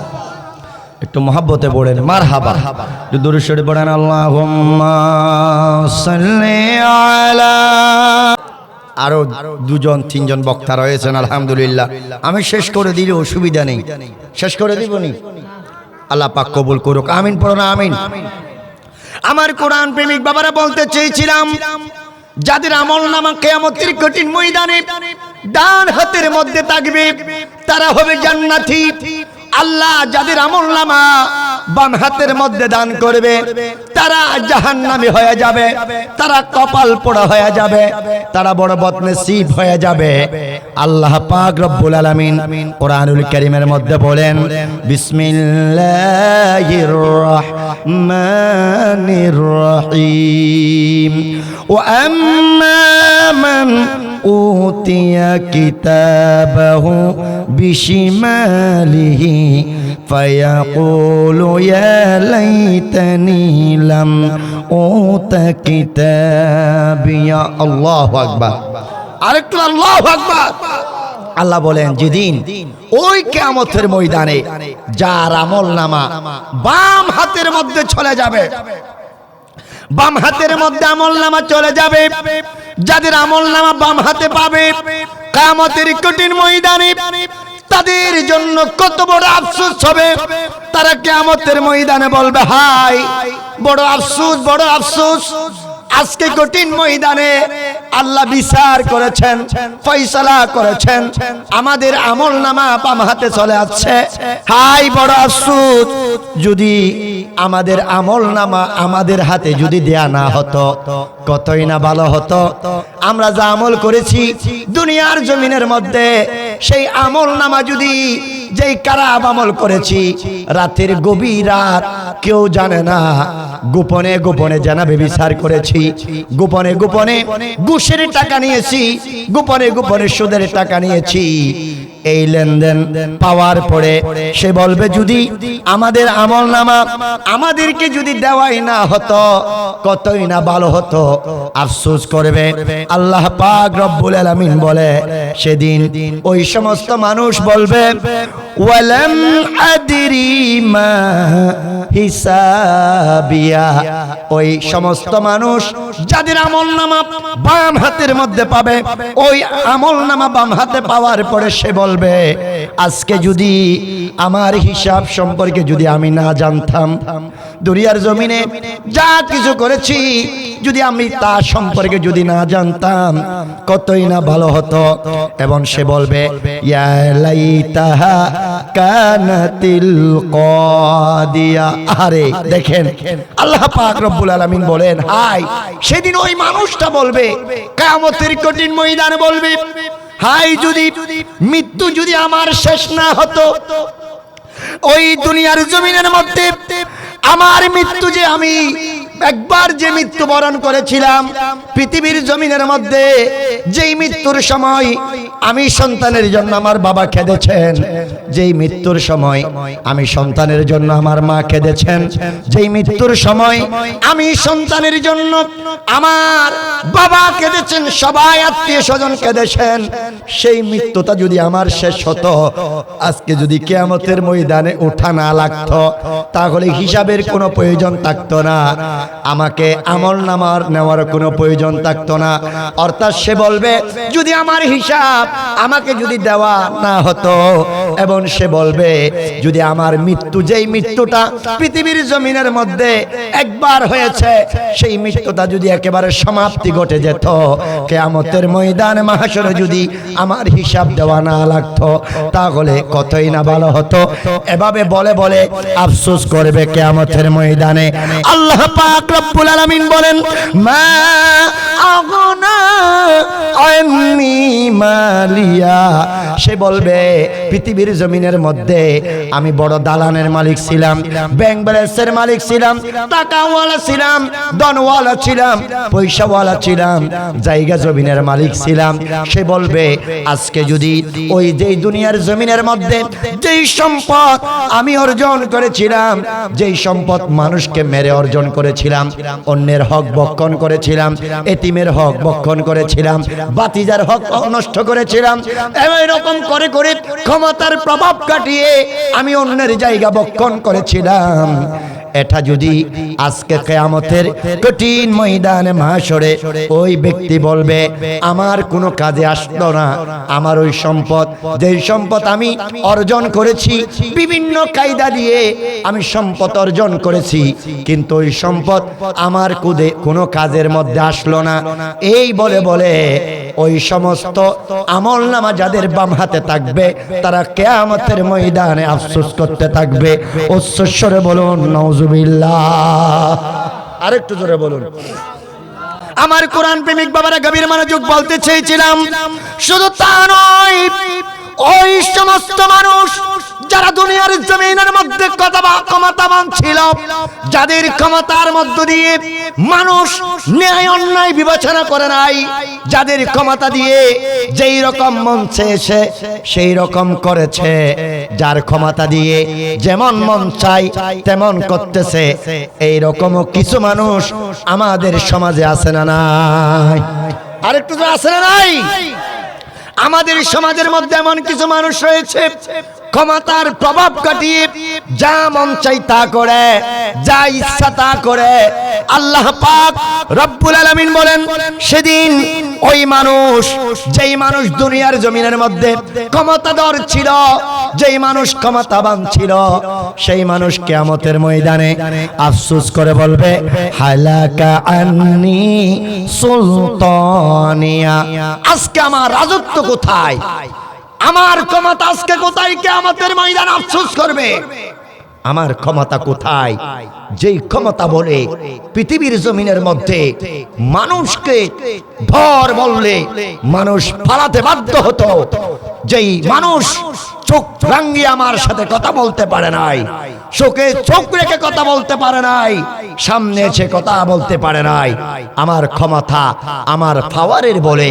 একটু মহব্বতে পড়েন মারহাবা একটু দরুদ শরীফ পড়েন আল্লাহুম্মা সাল্লি আলা আরো দুজন তিনজন বক্তা রয়েছেন আলহামদুলিল্লাহ আমি শেষ করে দিলে অসুবিধা নেই শেষ করে দিবনি আল্লাহ পাক কবুল করুক আমিন পড়ুন আমিন আমার কোরআন প্রেমিক বাবারা বলতে চেয়েছিলাম যাদের আমলনামা কিয়ামতের কঠিন ময়দানে ডান হাতের মধ্যে থাকবে তারা হবে জান্নাতি আল্লাহ যাদের আমলনামা বাম হাতের মধ্যে দান করবে তারা জাহান্নামী হয়ে যাবে তারা কপাল পোড়া হয়ে যাবে তারা বড় বদনসিব হয়ে যাবে আল্লাহ পাক রব্বুল আলামিন কোরআনুল কারীমের মধ্যে বলেন বিসমিল্লাহির রহমানির রহিম ওয়া আম্মা মান উতিয়া কিতাবাহু বিশিমালিহি ফায়াকুলু ইয়া লাইতানি লাম উতা কিতাবিয়া আল্লাহু আকবার আরেকটু আল্লাহু আকবার আল্লাহ বলেন যেদিন ওই কিয়ামতের ময়দানে যার আমলনামা বাম হাতের মধ্যে চলে যাবে বাম হাতের মধ্যে আমলনামা চলে যাবে যাদের আমলনামা বাম হাতে পাবে কিয়ামতের কঠিন ময়দানে তাদের জন্য কত বড় আফসোস হবে তারা কিয়ামতের ময়দানে বলবে হায় বড় আফসোস বড় আফসোস আজকে কঠিন ময়দানে আল্লাহ বিচার করেছেন ফয়সালা করেছেন আমাদের আমলনামা বাম হাতে চলে আসছে হায় বড় আফসোস যদি আমাদের আমলনামা আমাদের হাতে যদি দেয়া না হতো কতই না ভালো হতো আমরা যা আমল করেছি দুনিয়ার জমিনের মধ্যে সেই আমলনামা যদি যেই খারাপ আমল করেছি রাতের গভীর রাত কেউ জানে না গোপনে গোপনে জানাবে বিচার করেছি গোপনে গোপনে ঘুষের টাকা নিয়েছি গোপনে গোপনে সুদের টাকা নিয়েছি এই লেনদেন পাওয়ার পরে সে বলবে যদি আমাদের আমলনামা আমাদেরকে যদি দেওয়াই না হতো কতই না ভালো হতো। আফসোস করবে। আল্লাহ পাক রব্বুল আলামিন বলে সেদিন ওই সমস্ত মানুষ বলবে ওয়ালাম আদরি মা হিসাবিয়া। ওই সমস্ত মানুষ যাদের আমলনামা বাম হাতের মধ্যে পাবে, ওই আমলনামা বাম হাতে পাওয়ার পরে সে বলবে আজকে যদি আমার হিসাব সম্পর্কে যদি আমি না জানতাম, দুনিয়ার জমিনে যা কিছু করেছি যদি আমি তা সম্পর্কে যদি না জানতাম কতই না ভালো হতো। এবং সে বলবে ইয়া লাইতাহা কানাতিল কাদিয়া। আরে দেখেন আল্লাহ পাক রব্বুল আলামিন বলেন হাই সেদিন ওই মানুষটা বলবে কিয়ামতের কঠিন ময়দানে বলবে হাই যদি মৃত্যু যদি আমার শেষ না হতো, ওই দুনিয়ার জমিনের মধ্যে আমার মৃত্যু যে আমি একবার যে মৃত্যুবরণ করেছিলাম পৃথিবীর জমিনের মধ্যে, যেই মৃত্যুর সময় আমি সন্তানের জন্য আমার বাবা কেঁদেছেন, যেই মৃত্যুর সময় আমি সন্তানের জন্য আমার মা কেঁদেছেন, যেই মৃত্যুর সময় আমি সন্তানের জন্য আমার বাবা কেঁদেছেন, সবাই আত্মীয় স্বজন কেঁদেছেন, সেই মৃত্যুটা যদি আমার শেষ হতো, আজকে যদি কিয়ামতের ময়দানে ওঠা না লাগতো তাহলে হিসাবের কোনো প্রয়োজন থাকতো না, আমাকে আমলনামার নেওয়ার কোনো প্রয়োজন থাকতো না। অর্থাৎ সে বলবে যদি আমার হিসাব আমাকে যদি দেওয়া না হতো, এবং সে বলবে যদি আমার মৃত্যু যেই মৃত্যুটা পৃথিবীর জমিনের মধ্যে একবার হয়েছে সেই মৃত্যুটা যদি একেবারে সমাপ্তি ঘটে যেত, কিয়ামতের ময়দানে মাহশরে যদি আমার হিসাব দেওয়া না লাগতো তাহলে কতই না ভালো হতো। এভাবে বলে বলে আফসোস করবে কিয়ামতের ময়দানে। আল্লাহ পাক রব্বুল আলামিন বলেন মা আগনা আন্নি মালিয়া। সে বলবে পৃথিবীর জমিনের মধ্যে আমি বড় দালানের মালিক ছিলাম, ব্যাংক ব্যালেন্সের মালিক ছিলাম, টাকাওয়ালা ছিলাম, ধনওয়ালা ছিলাম, পয়সাওয়ালা ছিলাম, জায়গা জমিনের মালিক ছিলাম। সে বলবে আজকে যদি ওই যেই দুনিয়ার জমিনের মধ্যে যেই সম্পদ আমি অর্জন করেছিলাম, যেই সম্পদ মানুষকে মেরে অর্জন করেছিলাম, অন্যের হক ভক্ষণ করেছিলাম, এতিমের হক ভক্ষণ করেছিলাম, বাতিজার হক নষ্ট করেছিলাম, এরকম করে করে ক্ষমতার প্রভাব কাটিয়ে আমি অন্যের জায়গা ভক্ষণ করেছিলাম, এটা যদি আজকে কিয়ামতের কঠিন ময়দানে মাহশরে ওই ব্যক্তি বলবে আমার কোনো কাজে আসলো না, আমার ওই সম্পদ যেই সম্পদ আমি অর্জন করেছি বিভিন্ন কায়দা দিয়ে আমি সম্পদ অর্জন করেছি, কিন্তু ওই সম্পদ আমার কোনো কাজের মধ্যে আসলো না, এই বলে বলে ওই সমস্ত আমলনামা যাদের বাম হাতে থাকবে তারা কিয়ামতের ময়দানে আফসোস করতে থাকবে। উচ্চস্বরে বলুন নাউজুবিল্লাহ। আরেকটু জোরে বলুন। আমার কোরআন প্রেমিক বাবারা গভীর মনোযোগ বলতে চেয়েছিলাম, শুধু তা নয় ওই সমস্ত মানুষ যারা দুনিয়ার জমিনের মধ্যে ক্ষমতাবান ছিল, যাদের ক্ষমতার মধ্য দিয়ে মানুষ ন্যায় অন্যায় বিবেচনা করে নাই, যাদের ক্ষমতা দিয়ে যেই রকম মন চেয়েছে সেই রকম করেছে, যার ক্ষমতা দিয়ে যেমন মন চাই তেমন করতেছে, এই রকমও কিছু মানুষ আমাদের সমাজে আছে না নাই? আরেকটু আছে না নাই? আমাদের সমাজের মধ্যে এমন কিছু মানুষ রয়েছে ক্ষমতার প্রভাব কাটিয়ে যা মন চাই তা করে, যা ইচ্ছা তা করে। আল্লাহ পাক রব্বুল আলামিন বলেন সেদিন ওই মানুষ যেই মানুষ দুনিয়ার জমিনের মধ্যে ক্ষমতাধর ছিল, যেই মানুষ ক্ষমতাবান ছিল, সেই মানুষ কিয়ামতের ময়দানে আফসোস করে বলবে হালাকা আন্নি সুলতানিয়া। আজকে আমার রাজত্ব কোথায়, আমার ক্ষমতা আজকে কোথায়? কিয়ামতের ময়দানে আফসোস করবে আমার ক্ষমতা কোথায়, যেই ক্ষমতা বলে পৃথিবীর জমিনের মধ্যে মানুষকে ধর বললে মানুষ পালাতে বাধ্য হতো, যেই মানুষ চোখ রাঙিয়ে আমার সাথে কথা বলতে পারে নাই, চোখে চোখ রেখে কথা বলতে পারে নাই, সামনে এসে কথা বলতে পারে নাই। আমার ক্ষমতা আমার পাওয়ারের বলে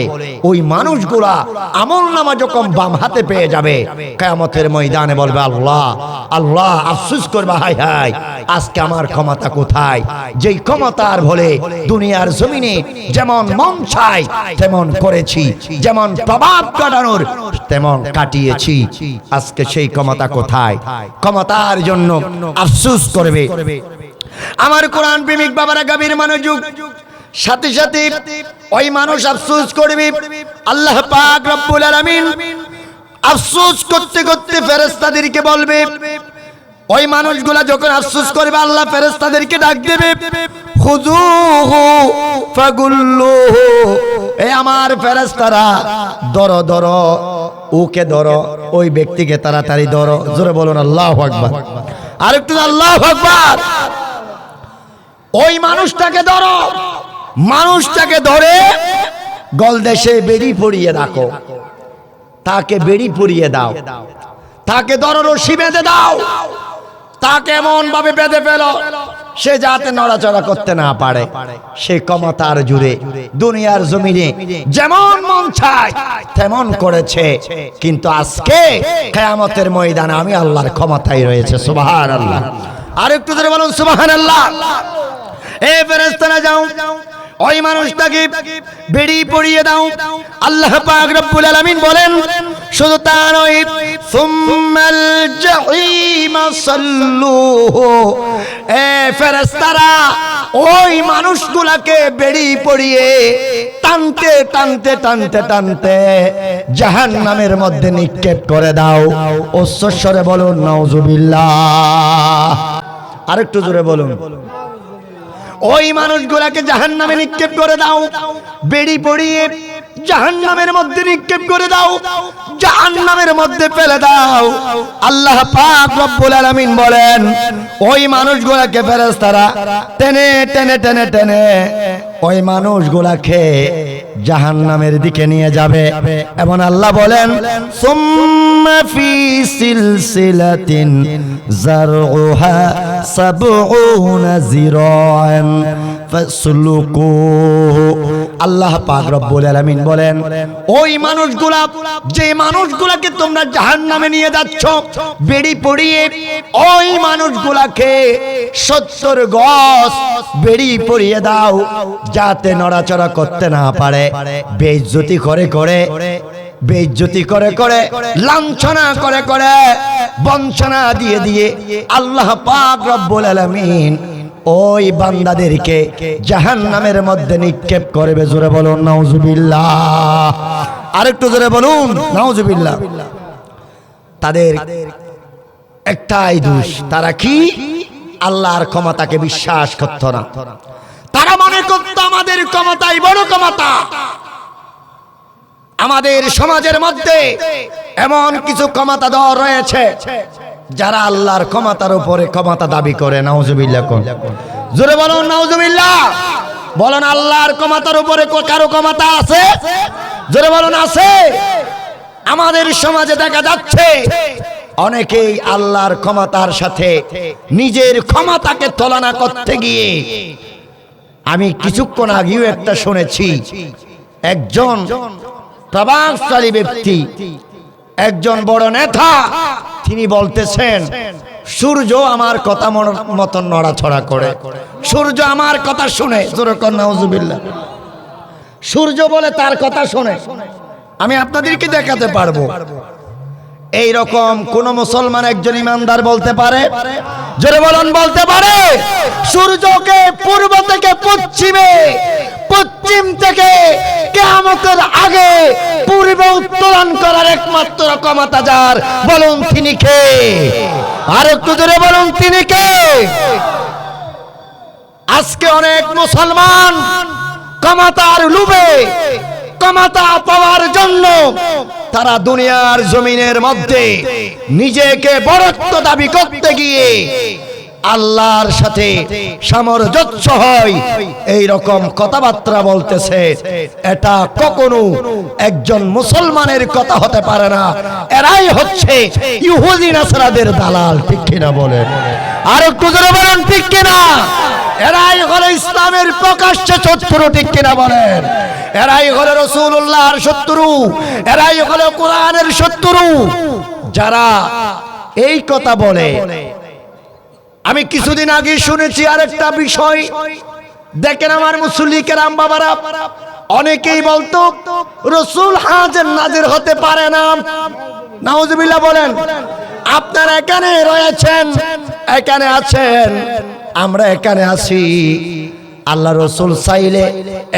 ওই মানুষগুলা আমলনামা যখন বাম হাতে পেয়ে যাবে, কিয়ামতের ময়দানে বলবে আল্লাহ আল্লাহ, আফসোস করবে হায় হায় আজকে আমার ক্ষমতা কোথায়, যেই ক্ষমতার বলে দুনিয়ার জমিনে যেমন মন চাই তেমন করেছি, যেমন প্রভাব কাটানোর তেমন কাটিয়েছি, আজকে সেই ক্ষমতা কোথায়? ক্ষমতার জন্য আফসোস করবে। আমার কোরআন প্রেমিক বাবারা গভীর মনোযোগ, সাথে সাথে ওই মানুষ আফসোস করবে। আল্লাহ পাক রব্বুল আলামিন আফসোস করতে করতে ফেরেশতাদেরকে বলবে, ওই মানুষগুলা যখন আফসোস করবে আল্লাহ ফেরেশতাদেরকে ডাক দেবে, খুযুহু ফাগুল্লুহু, এই আমার ফেরেশতারা ধরো ধরো, ওকে ধরো, ওই ব্যক্তিকে তাড়াতাড়ি ধরো। জোরে বলুন আল্লাহু আকবার, আরেকটু আল্লাহু আকবার। ওই মানুষটাকে ধরো, মানুষটাকে ধরে গলদেশে বেড়ি পরিয়ে রাখো, তাকে বেড়ি পরিয়ে দাও, তাকে ধরো রশি বেঁধে দাও, তাকে এমন ভাবে বেঁধে ফেলো সে যাতে নড়াচড়া করতে না পারে। সে ক্ষমতার জুড়ে দুনিয়ার জমিনে যেমন মন চায় তেমন করেছে, কিন্তু আজকে কিয়ামতের ময়দানে আমি আল্লাহর ক্ষমতায় রয়েছে। সুবহানাল্লাহ, আর একটু ধরে বলুন সুবহানাল্লাহ। এই ফেরেশতারা যাও, ওই মানুষটাকে বেড়ি পরিয়ে দাও। আল্লাহ পাক রব্বুল আলামিন বলেন, শুধু তা নয়, সুম্মাল জাহিম সাল্লুহু, এ ফেরেশতারা ওই মানুষগুলাকে বেড়ি পরিয়ে টানতে টানতে টানতে টানতে জাহান্নামের মধ্যে নিক্ষেপ করে দাও। উচ্চস্বরে বলুন নাউজুবিল্লাহ, আরেকটু জোরে বলুন। ওই মানুষগুলাকে জাহান্নামে নিক্ষেপ করে দাও, বেড়ি পড়িয়ে জাহান্নামের মধ্যে নিক্ষেপ করে দাও, জাহান্নামের মধ্যে ফেলে দাও। আল্লাহ পাক রব্বুল আলামিন বলেন, ওই মানুষগুলাকে ফেরেশতারা টেনে টেনে টেনে টেনে ওই মানুষগুলাকে জাহান্নামের দিকে নিয়ে যাবে। এবং আল্লাহ বলেন, সুম্মা ফি সিলসিলাতিন যারউহা সাবউনা জিরাআন ফাসলুকুহু। আল্লাহ পাক রব্বুল আলামিন বলেন, ওই মানুষগুলা, যে মানুষগুলাকে তোমরা জাহান্নামে নিয়ে যাচ্ছ বেড়ি পড়িয়ে, ওই মানুষগুলাকে 70 গজ বেড়ি পরিয়ে দাও, যাতে নড়াচড়া করতে না পারে। বেইজ্জতি করে করে, বেইজ্জতি করে করে, লাঞ্ছনা করে করে, বঞ্চনা দিয়ে দিয়ে আল্লাহ পাক রব্বুল আলামিন ওই বান্দাদেরকে জাহান্নামের মধ্যে নিক্ষেপ করবে। জোরে বলুন নাউজুবিল্লাহ, আরেকটু জোরে বলুন নাউজুবিল্লাহ। তাদের একটাই দোষ, তারা কি? আল্লাহর ক্ষমতাকে বিশ্বাস করত না। তারা মনে করত আমাদের ক্ষমতাই বড় ক্ষমতা। আমাদের সমাজের মধ্যে এমন কিছু ক্ষমতাধর রয়েছে যারা আল্লাহর ক্ষমতার উপরে ক্ষমতা দাবি করে। নাউজুবিল্লাহ, জোরে বলুন নাউজুবিল্লাহ। বলুন, আল্লাহর ক্ষমতার উপরে কারো ক্ষমতা আছে? জোরে বলুন আছে। আমাদের সমাজে দেখা যাচ্ছে অনেকেই আল্লাহর ক্ষমতার সাথে নিজের ক্ষমতাকে তুলনা করতে গিয়ে, আমি কিছুক্ষণ আগেও একটা শুনেছি, একজন প্রভাবশালী ব্যক্তি, একজন বড় নেতা, তিনি বলতেছেন সূর্য আমার কথা মতন নড়াচড়া করে, সূর্য আমার কথা শুনে। যেরকম নাউজুবিল্লাহ, সূর্য বলে তার কথা শুনে। আমি আপনাদেরকে দেখাতে পারবো এই রকম কোন মুসলমান একজন ইমানদার বলতে পারে? জোরে বলুন, বলতে পারে? সূর্যকে পূর্ব থেকে পশ্চিমে, পশ্চিম থেকে কিয়ামতের আগে পূর্বে উত্তোলন করার একমাত্র ক্ষমতা যার, বলুন তিনি কে? আর একটু জোরে বলুন তিনি কে? আজকে অনেক মুসলমান ক্ষমতার লোভে, ক্ষমতা পাওয়ার জন্য তারা দুনিয়ার জমিনের মধ্যে নিজেকে বড়ত্ব দাবি করতে গিয়ে আল্লাহর সাথে সামঞ্জস্য হয় এই রকম কথাবার্তা বলতেছে, এটা কখনো একজন মুসলমানের কথা হতে পারে না। এরাই হচ্ছে ইহুদি নাসারাদের দালাল, ঠিক কিনা বলেন? আর একটু জোরে বলেন ঠিক কিনা? এরাই হলো ইসলামের প্রকাশ্য শত্রু, ঠিক কিনা বলেন? এরাই হলো রাসূলুল্লাহর শত্রু, এরাই হলো কোরআনের শত্রু। যারা এই কথা বলে, আমি কিছুদিন আগে শুনেছি আরেকটা বিষয়। দেখেন আমার মুসল্লি কেরাম বাবারা, অনেকেই বলতো রাসূল হাজির নাজির হতে পারে না। নাউজুবিল্লাহ বলেন। আপনারা এখানে রয়েছেন, এখানে আছেন, আমরা এখানে আছি। আল্লাহ রাসূল চাইলে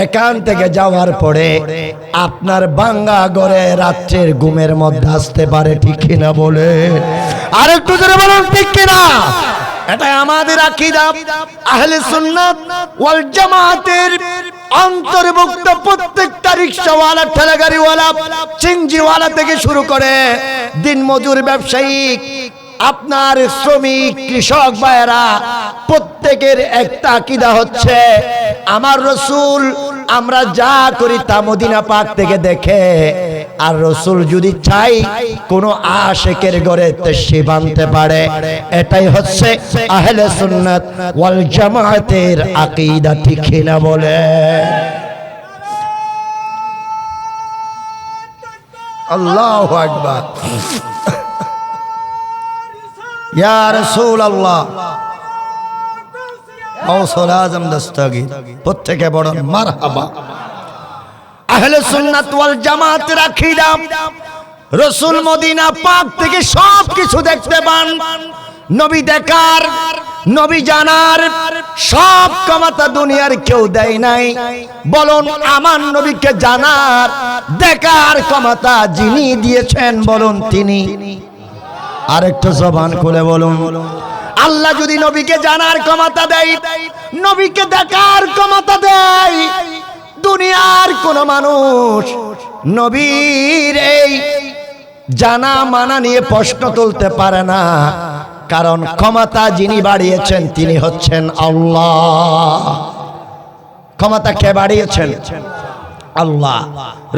এখান থেকে যাওয়ার পরে আপনার ভাঙ্গা ঘরে রাত্রের ঘুমের মধ্যে আসতে পারে, ঠিক কিনা বলে? আর একটু জোরে বলুন ঠিক কিনা? এটা আমাদের আকীদা, আহলে সুন্নাত ওয়াল জামাতের অন্তর্ভুক্ত প্রত্যেকটা রিকশাওয়ালা, ঠেলাগাড়িওয়ালা, চিংজিওয়ালা থেকে শুরু করে দিনমজুর, ব্যবসায়ী, আপনার শ্রমিক, কৃষক ভাইয়েরা, প্রত্যেকের একটা আকীদা হচ্ছে আমার রাসূল, আমরা যা করি তা মদিনা পাক থেকে দেখে। আর রাসূল যদি চাই কোন আশিকের ঘরে সে বানতে পারে। এটাই হচ্ছে আহলে সুন্নাত ওয়াল জামাতের আকীদা, ঠিক কিনা বলে? আল্লাহু আকবার। ইয়া রাসূলুল্লাহ, গাউসুল আজম দস্তগীর, প্রত্যেকে বড় মারহাবা। আহলে সুন্নাত ওয়াল জামাতের আকীদা, রাসূল মদিনা পাক থেকে সব কিছু দেখতে পান। নবী দেখার, নবী জানার সব ক্ষমতা দুনিয়ার কেউ দেয় নাই। বলুন আমার নবীকে জানার, দেখার ক্ষমতা যিনি দিয়েছেন বলুন তিনি। আরেকটু জবান খুলে বলুন, আল্লাহ যদি নবীকে জানার ক্ষমতা দেয়, নবীকে দেখার ক্ষমতা দেয়, দুনিয়ার কোন মানুষ নবীর এই জানা মানা নিয়ে প্রশ্ন তুলতে পারে না। কারণ ক্ষমতা যিনি বাড়িয়েছেন তিনি হচ্ছেন আল্লাহ। ক্ষমতা কে বাড়িয়েছেন? আল্লাহ।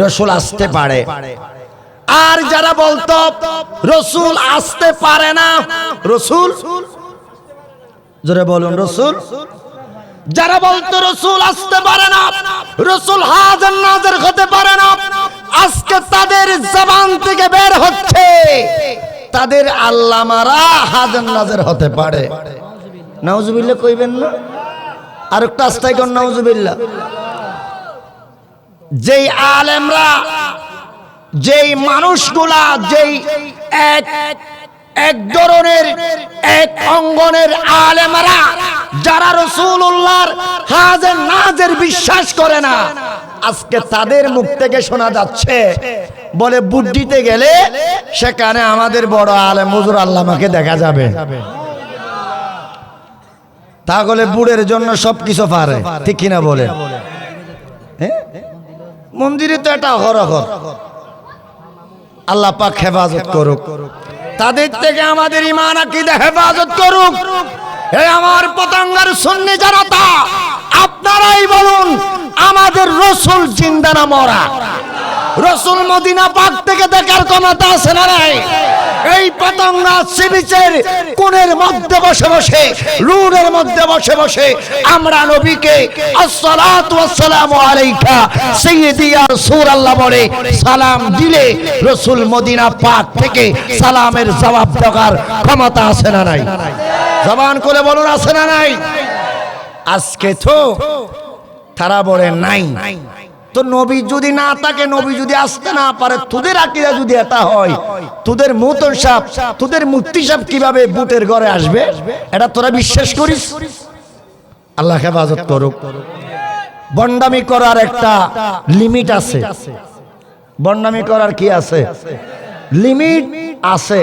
রাসূল আসতে পারে। আর যারা বলতো রাসূল আসতে পারে না, রাসূল, জোরে বলুন, রাসূল, যারা বলতো রাসূল আসতে পারে না, রাসূল হাজির নাজির হতে পারে না, আজকে তাদের জবান থেকে বের হচ্ছে তাদের আল্লামারা হাজির নাজির হতে পারে। নাউজুবিল্লাহ কইবেন না? আর একটা আস্তাই কোন নাউজুবিল্লাহ। যেই আলেমরা, যেই মানুষগুলা, যেই এক ধরনের এক অঙ্গনের আলেমরা, যারা রাসূলুল্লাহর হাজির নাজির বিশ্বাস করে না, আজকে তাদের মুখ থেকে শোনা যাচ্ছে বলে বুদ্ধিতে গেলে সেখানে আমাদের বড় আলেম হুজুর আল্লামাকে দেখা যাবে। তাহলে বুড়ের জন্য সবকিছু পারে, ঠিক কিনা বলে? মন্দিরে তো এটা হরহর। আল্লাহ পাক হেফাজত করুক, তাদের থেকে আমাদের ঈমান আকীদা হেফাজত করুক। হে আমার পতঙ্গের সুন্নি জনতা, আপনারাই বলুন আমাদের রাসূল জিন্দা না মরা? রাসূল মদিনা পাক থেকে দেখার ক্ষমতা আছে না নাই? এই পতঙ্গা সিবিচের কোণের মধ্যে বসে বসে, রুডের মধ্যে বসে বসে আমরা নবীকে আসসালাতু ওয়াসসালামু আলাইকা সাইয়্যিদি ইয়া রাসূলুল্লাহ বলে সালাম দিলে রাসূল মদিনা পাক থেকে সালামের জবাব দেওয়ার ক্ষমতা আছে না নাই? জবান করে বলুন আছে না নাই? আজকে তো তারা বলে নাই। তো নবী যদি না থাকে, নবী যদি আসতে না পারে, তোদের আকীদা যদি এটা হয়, তোদের মুতর সাহেব, তোদের মুফতি সাহেব কিভাবে বুটের ঘরে আসবে? এটা তোরা বিশ্বাস করিস? আল্লাহ হেফাজত করুক। বন্ডামি করার একটা লিমিট আছে। বন্ডামি করার কি আছে? লিমিট আছে।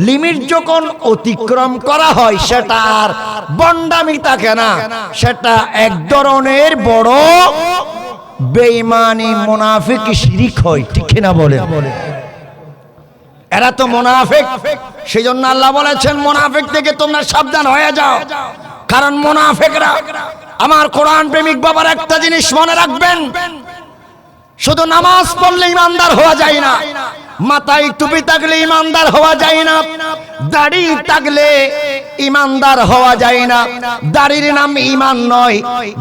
লিমিট যখন অতিক্রম করা হয় সেটা আর বন্ডামি থাকে না, সেটা এক ধরনের বড় বেঈমানি, মুনাফিক, শিরিক হয়, ঠিক কিনা বলে? এরা তো মুনাফিক। সেজন্য আল্লাহ বলেছেন মুনাফিক থেকে তোমরা সাবধান হয়ে যাও, কারণ মুনাফিকরা, আমার কোরআন প্রেমিক বাবার একটা জিনিস মনে রাখবেন, শুধু নামাজ পড়লে ইমানদার হওয়া যায় না, মাথায় টুপি থাকলে ইমানদার হওয়া যায় না, দাড়ি থাকলে ইমানদার হওয়া যায় না। দাড়ির নাম ঈমান নয়,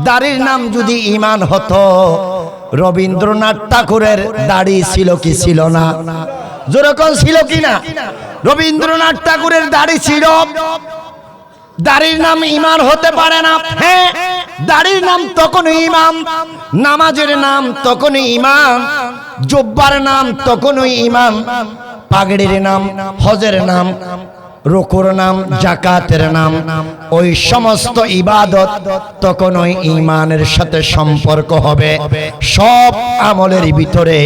দাড়ির নাম যদি ঈমান হতো, রবীন্দ্রনাথ ঠাকুরের দাড়ি ছিল কি ছিল না? যেরকম ছিল কি না? রবীন্দ্রনাথ ঠাকুরের দাড়ি ছিল। দাড়ির নাম ঈমান হতে পারে না। হ্যাঁ, দাড়ির নাম তখন ঈমান, নামাজের নাম তখন ঈমান, জুব্বার নাম তখন ঈমান, পাগড়ির নাম, হজের নাম, রুকুর নাম, জাকাতের নাম, ওই সমস্ত ইবাদত তখন ওই ঈমানের সাথে সম্পর্ক হবে। সব আমলের ভিতরে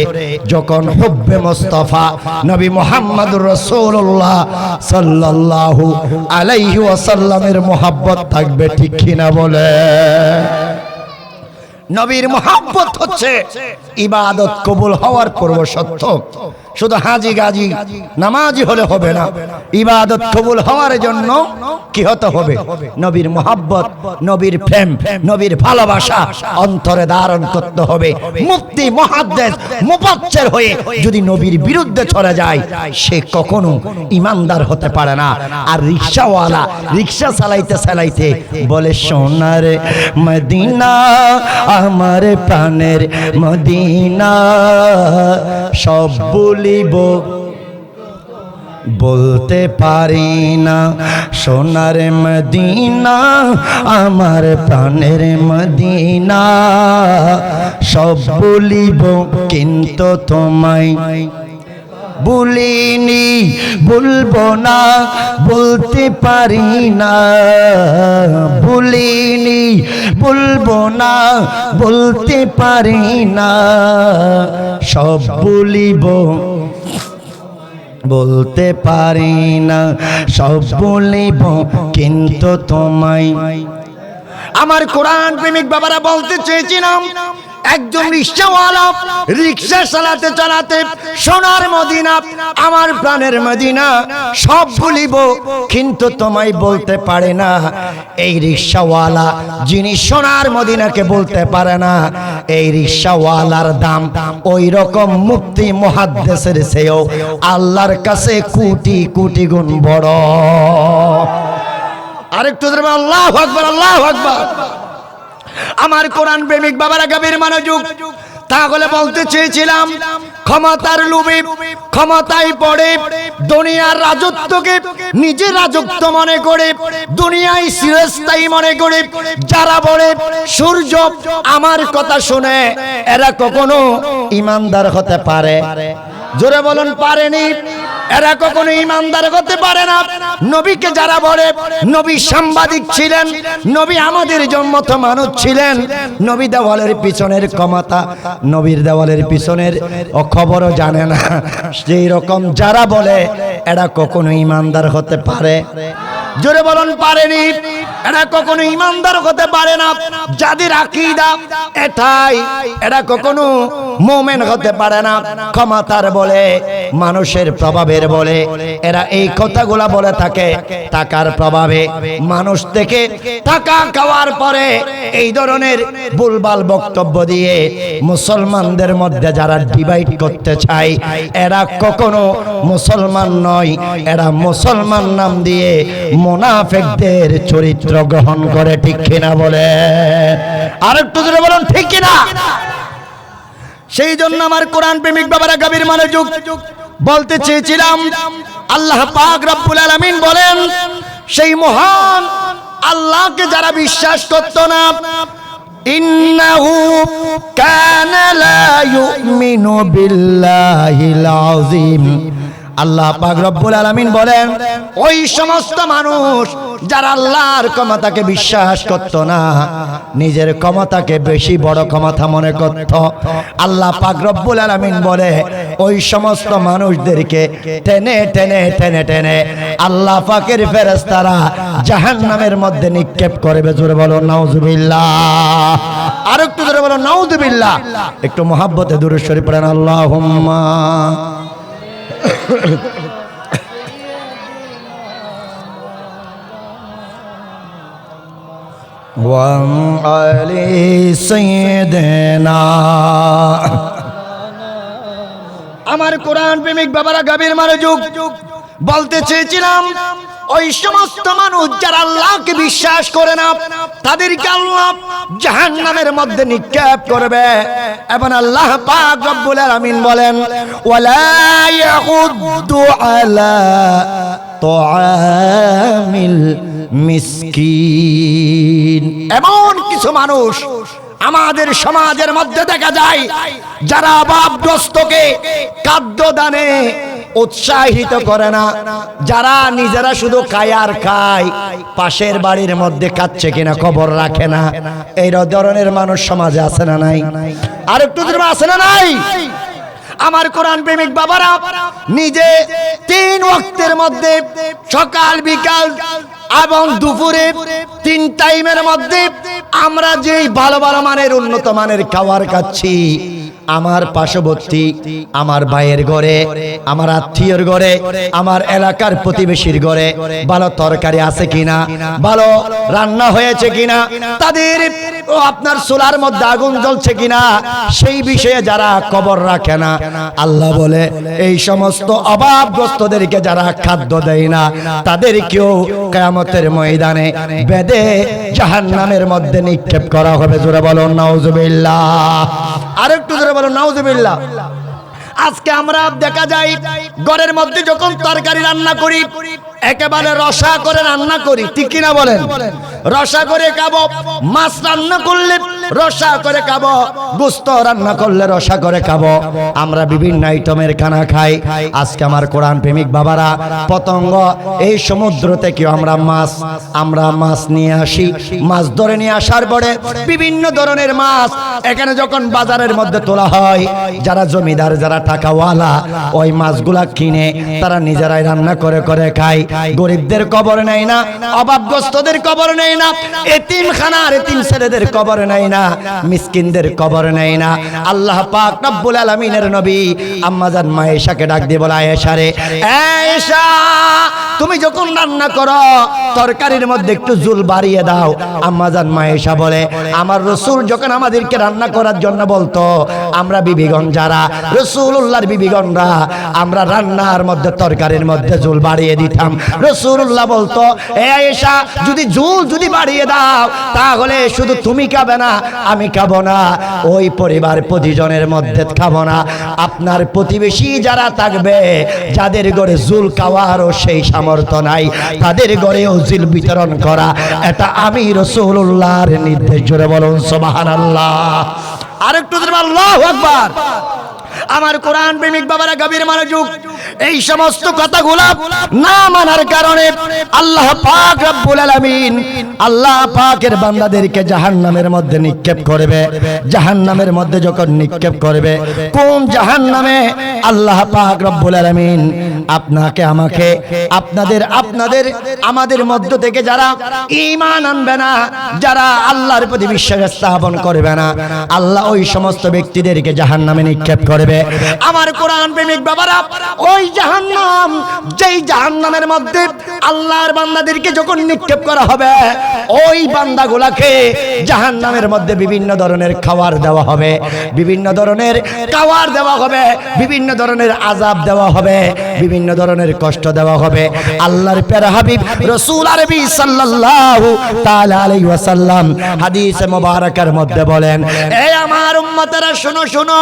যখন হুব্বে মুস্তাফা নবী মুহাম্মদুর রাসূলুল্লাহ সাল্লাল্লাহু আলাইহি ওয়াসাল্লামের মুহাব্বত থাকবে, ঠিক কিনা বলে? নবীর মুহাব্বত হচ্ছে ইবাদত কবুল হওয়ার পূর্ব শর্ত। শুধু হাজি গাজি নামাজি হলে হবে না, ইবাদত কবুল হওয়ার জন্য কি হতে হবে? নবীর মুহাব্বত, নবীর প্রেম, নবীর ভালোবাসা অন্তরে ধারণ করতে হবে। মুফতি, মুহাদ্দিস, মুফাসসির হয়ে যদি নবীর বিরুদ্ধে চলে যায়, সে কখনো ইমানদার হতে পারে না। আর রিকশাওয়ালা রিকশা চালাইতে চালাইতে বলে, সোনার মদিনা আমার প্রাণের মদিনা, সব বলিব বলতে পারি না, সোনার মদিনা আমার প্রাণের মদিনা, সব বলিব কিন্তু তোমায় বলিনি, বলবো না, বলতে পারি না, বলিনি, বলবো না, বলতে পারি না, সব বলিব বলতে পারি না, সব বলিব কিন্তু তোমায়। আমার কোরআন প্রেমিক বাবারা বলতে চেয়েছিলাম, একজন রিকশাওয়ালা রিকশা চালাতে চালাতে সোনার মদিনা আমার প্রাণের মদিনা সব ভুলিব কিন্তু তোমায় বলতে পারে না। এই রিকশাওয়ালা যিনি সোনার মদিনাকে বলতে পারে না, এই রিকশাওয়ালার দাম ওই রকম মুফতি মুহাদ্দিসের চেয়েও আল্লাহর কাছে কোটি কোটি গুণ বড়। আরেকটু ধরে আল্লাহু আকবার, আল্লাহু আকবার। আমার কোরআন প্রেমিক বাবারা গভীর মনোযোগ। তাহলে বলতে চেয়েছিলাম, ক্ষমতার লোভে ক্ষমতায় পড়ে দুনিয়ার রাজত্বকে নিজের রাজত্ব মনে করে, দুনিয়ায় চিরস্থায়ী মনে করে যারা বলে সূর্য আমার কথা শুনে, এরা কখনো ইমানদার হতে পারে? জোরে বলুন, পারেনি। এরা কখনো ইমানদার হতে পারে না। নবীকে যারা বলে নবী সাংবাদিক ছিলেন, নবী আমাদের জন্মত মানুষ ছিলেন, নবী দেওয়ালের পিছনের ক্ষমতা, নবীর দেওয়ালের পিছনের খবরও জানে না, সেই রকম যারা বলে এরা কখনো ইমানদার হতে পারে? জোরে বলুন, পারেনি। এরা কখনো ইমানদার হতে পারে না। যাদের আকীদা এটাই, এরা কখনো মুমিন হতে পারে না। ক্ষমতার বলে, মানুষের প্রভাবের বলে এরা এই কথাগুলা বলে থাকে। টাকার প্রভাবে মানুষ থেকে টাকা খাওয়ার পরে এই ধরনের ভুলভাল বক্তব্য দিয়ে মুসলমানদের মধ্যে যারা ডিভাইড করতে চায়, এরা কখনো মুসলমান নয়। এরা মুসলমান নাম দিয়ে মুনাফিকদের চরিত্র গ্রহণ করে, ঠিক কিনা বলে? আরেকটু জোরে বলুন, ঠিক কিনা? সেই জন্য আমার কোরআন প্রেমিক বাবারা গভীর মনোযোগ। বলতে চেয়েছিলাম, আল্লাহ পাক রব্বুল আলামিন বলেন, সেই মহান আল্লাহকে যারা বিশ্বাস করত না, ইন্নাহু কানা লা ইউমিনু বিল্লাহিল আযীম। আল্লাহ পাক রব্বুল আলামিন বলেন, ওই সমস্ত মানুষ যারা আল্লাহর ক্ষমতাকে বিশ্বাস করত না, নিজের ক্ষমতাকে বেশি বড় ক্ষমতা মনে করত, আল্লাহ পাক রব্বুল আলামিন বলে ওই সমস্ত মানুষদেরকে টেনে টেনে টেনে টেনে আল্লাহ পাকের ফেরেশতারা জাহান্নামের মধ্যে নিক্ষেপ করবে। জোরে বলো নাউজুবিল্লাহ। আর একটু জোরে বলো নাউজুবিল্লাহ। একটু মহব্বতে দুরূদ শরীফ পড়েন, আল্লাহুম্মা وعلي سيدنا আমার কোরআন প্রেমিক বাবারা গভীর মনোযোগ বলতে চেয়েছিলাম ওই সমস্ত মানুষ যারা আল্লাহকে বিশ্বাস করে না তাদেরকে আল্লাহ জাহান্নামের মধ্যে নিক্ষেপ করবে এবং আল্লাহ পাক রব্বুল আলামিন বলেন ওয়ালা ইয়াউদ্দু আলা তুআমিল মিসকিন। এমন কিছু মানুষ আমাদের সমাজের মধ্যে দেখা যায় যারা অভাবগ্রস্তকে খাদ্য দানে উৎসাহিত করে না, যারা নিজেরা শুধু খায় আর খায়, পাশের বাড়ির মধ্যে খাচ্ছে কিনা খবর রাখে না। এই ধরনের মানুষ সমাজে আছে না নাই? আর একটু আছে না নাই? আমার কোরআন প্রেমিক বাবারা নিজে 3 ওয়াক্তের মধ্যে সকাল বিকাল এবং দুপুরে 3 টাইমের মধ্যে আমরা যেই ভালো ভালো মানের উন্নত মানের খাবার খাচ্ছি, আমার পার্শ্ববর্তী আমার ভাইয়ের ঘরে, আমার আত্মীয়র ঘরে, আমার এলাকার প্রতিবেশীর ঘরে ভালো তরকারি আছে কিনা, ভালো রান্না হয়েছে কিনা, তাদের আপনার চুলার মধ্যে আগুন জ্বলছে কিনা, সেই বিষয়ে যারা খবর রাখে না, আল্লাহ বলে এই সমস্ত অভাবগ্রস্তদেরকে যারা খাদ্য দেয় না তাদেরকেও কিয়ামতের ময়দানে বেঁধে জাহান্নামের মধ্যে নিক্ষেপ করা হবে। জোরে বলুন নাউজুবিল্লাহ। আরেকটু জোরে বলুন নাউজুবিল্লাহ। আজকে আমরা দেখা যায় ঘরের মধ্যে যখন তরকারি রান্না করি একেবারে রসা করে রান্না করি, ঠিক কিনা বলেন? রসা করে খাবো, মাছ রান্না করলে রসা করে খাবো, গোস্ত রান্না করলে রসা করে খাবো, আমরা বিভিন্ন আইটেমের খানা খাই। আজকে আমার কোরআন প্রেমিক বাবারা পতঙ্গ এই সমুদ্র থেকে আমরা মাছ নিয়ে আসি, মাছ ধরে নিয়ে আসার পরে বিভিন্ন ধরনের মাছ এখানে যখন বাজারের মধ্যে তোলা হয়, যারা জমিদার যারা টাকাওয়ালা ওই মাছগুলা কিনে তারা নিজেরাই রান্না করে করে খায়। গরিবদের কবর নেয় না, অভাবগ্রস্তদের কবর নেয় না, এতিমখানার এতিম ছেলেদের কবর নেয় না, মিসকিনদের কবর নেয় না। আল্লাহ পাক রব্বুল আলামিনের নবী আম্মাজান মা আয়েশাকে ডাক দিয়ে বলে, আয়েশা রে, আয়েশা তুমি যখন রান্না করো তরকারির মধ্যে একটু ঝোল বাড়িয়ে দাও। আম্মাজান মা আয়েশা বলে, আমার রাসূল যখন আমাদেরকে রান্না করার জন্য বলতো, আমরা বিবিগণ যারা রাসূলুল্লাহর বিবিগণরা আমরা রান্নার মধ্যে তরকারির মধ্যে ঝোল বাড়িয়ে দিতাম। রাসূলুল্লাহ বলতো, এ আয়েশা যদি ঝোল যদি বাড়িয়ে দাও তাহলে শুধু তুমি খাবে না, আমি খাবো না, ওই পরিবার প্রতিজনের মধ্যে খাবো না, আপনার প্রতিবেশী যারা থাকবে যাদের ঘরে ঝোল খাওয়ারও সেই সামর্থ্য নাই তাদের ঘরেও ঝোল বিতরণ করা, এটা আমি রাসূলুল্লাহর নির্দেশ। জোরে বলুন সুবহানাল্লাহ। আরেকটু আল্লাহু আকবার। আমার কোরআন প্রেমিক বাবারা গভীর মনোযোগ, এই সমস্ত কথাগুলো না মানার কারণে আল্লাহ পাক রব্বুল আলামিন আল্লাহ পাকের বান্দাদেরকে জাহান্নামের মধ্যে নিক্ষেপ করবে। জাহান্নামের মধ্যে যখন নিক্ষেপ করবে, কোন জাহান্নামে? আল্লাহ পাক রব্বুল আলামিন আপনাকে আমাকে আপনাদের আমাদের মধ্য থেকে যারা ঈমান আনবে না, যারা আল্লাহর প্রতি বিশ্বাস স্থাপন করবে না, আল্লাহ ওই সমস্ত ব্যক্তিদেরকে জাহান্নামে নিক্ষেপ করবে। আমার কোরআন প্রেমিক বাবারা ওই জাহান্নাম, যেই জাহান্নামের মধ্যে আল্লাহর বান্দাদেরকে যখন নিক্ষেপ করা হবে, ওই বান্দাগুলাকে জাহান্নামের মধ্যে বিভিন্ন ধরনের খাবার দেওয়া হবে, বিভিন্ন ধরনের খাবার দেওয়া হবে, বিভিন্ন ধরনের আযাব দেওয়া হবে, বিভিন্ন ধরনের কষ্ট দেওয়া হবে। আল্লাহর প্যারা হাবিব রাসূল আরবি সাল্লাল্লাহু তাআলা আলাইহি ওয়াসাল্লাম হাদিসে মুবারাকার মধ্যে বলেন, এই আমার উম্মতেরা শোনো শোনো,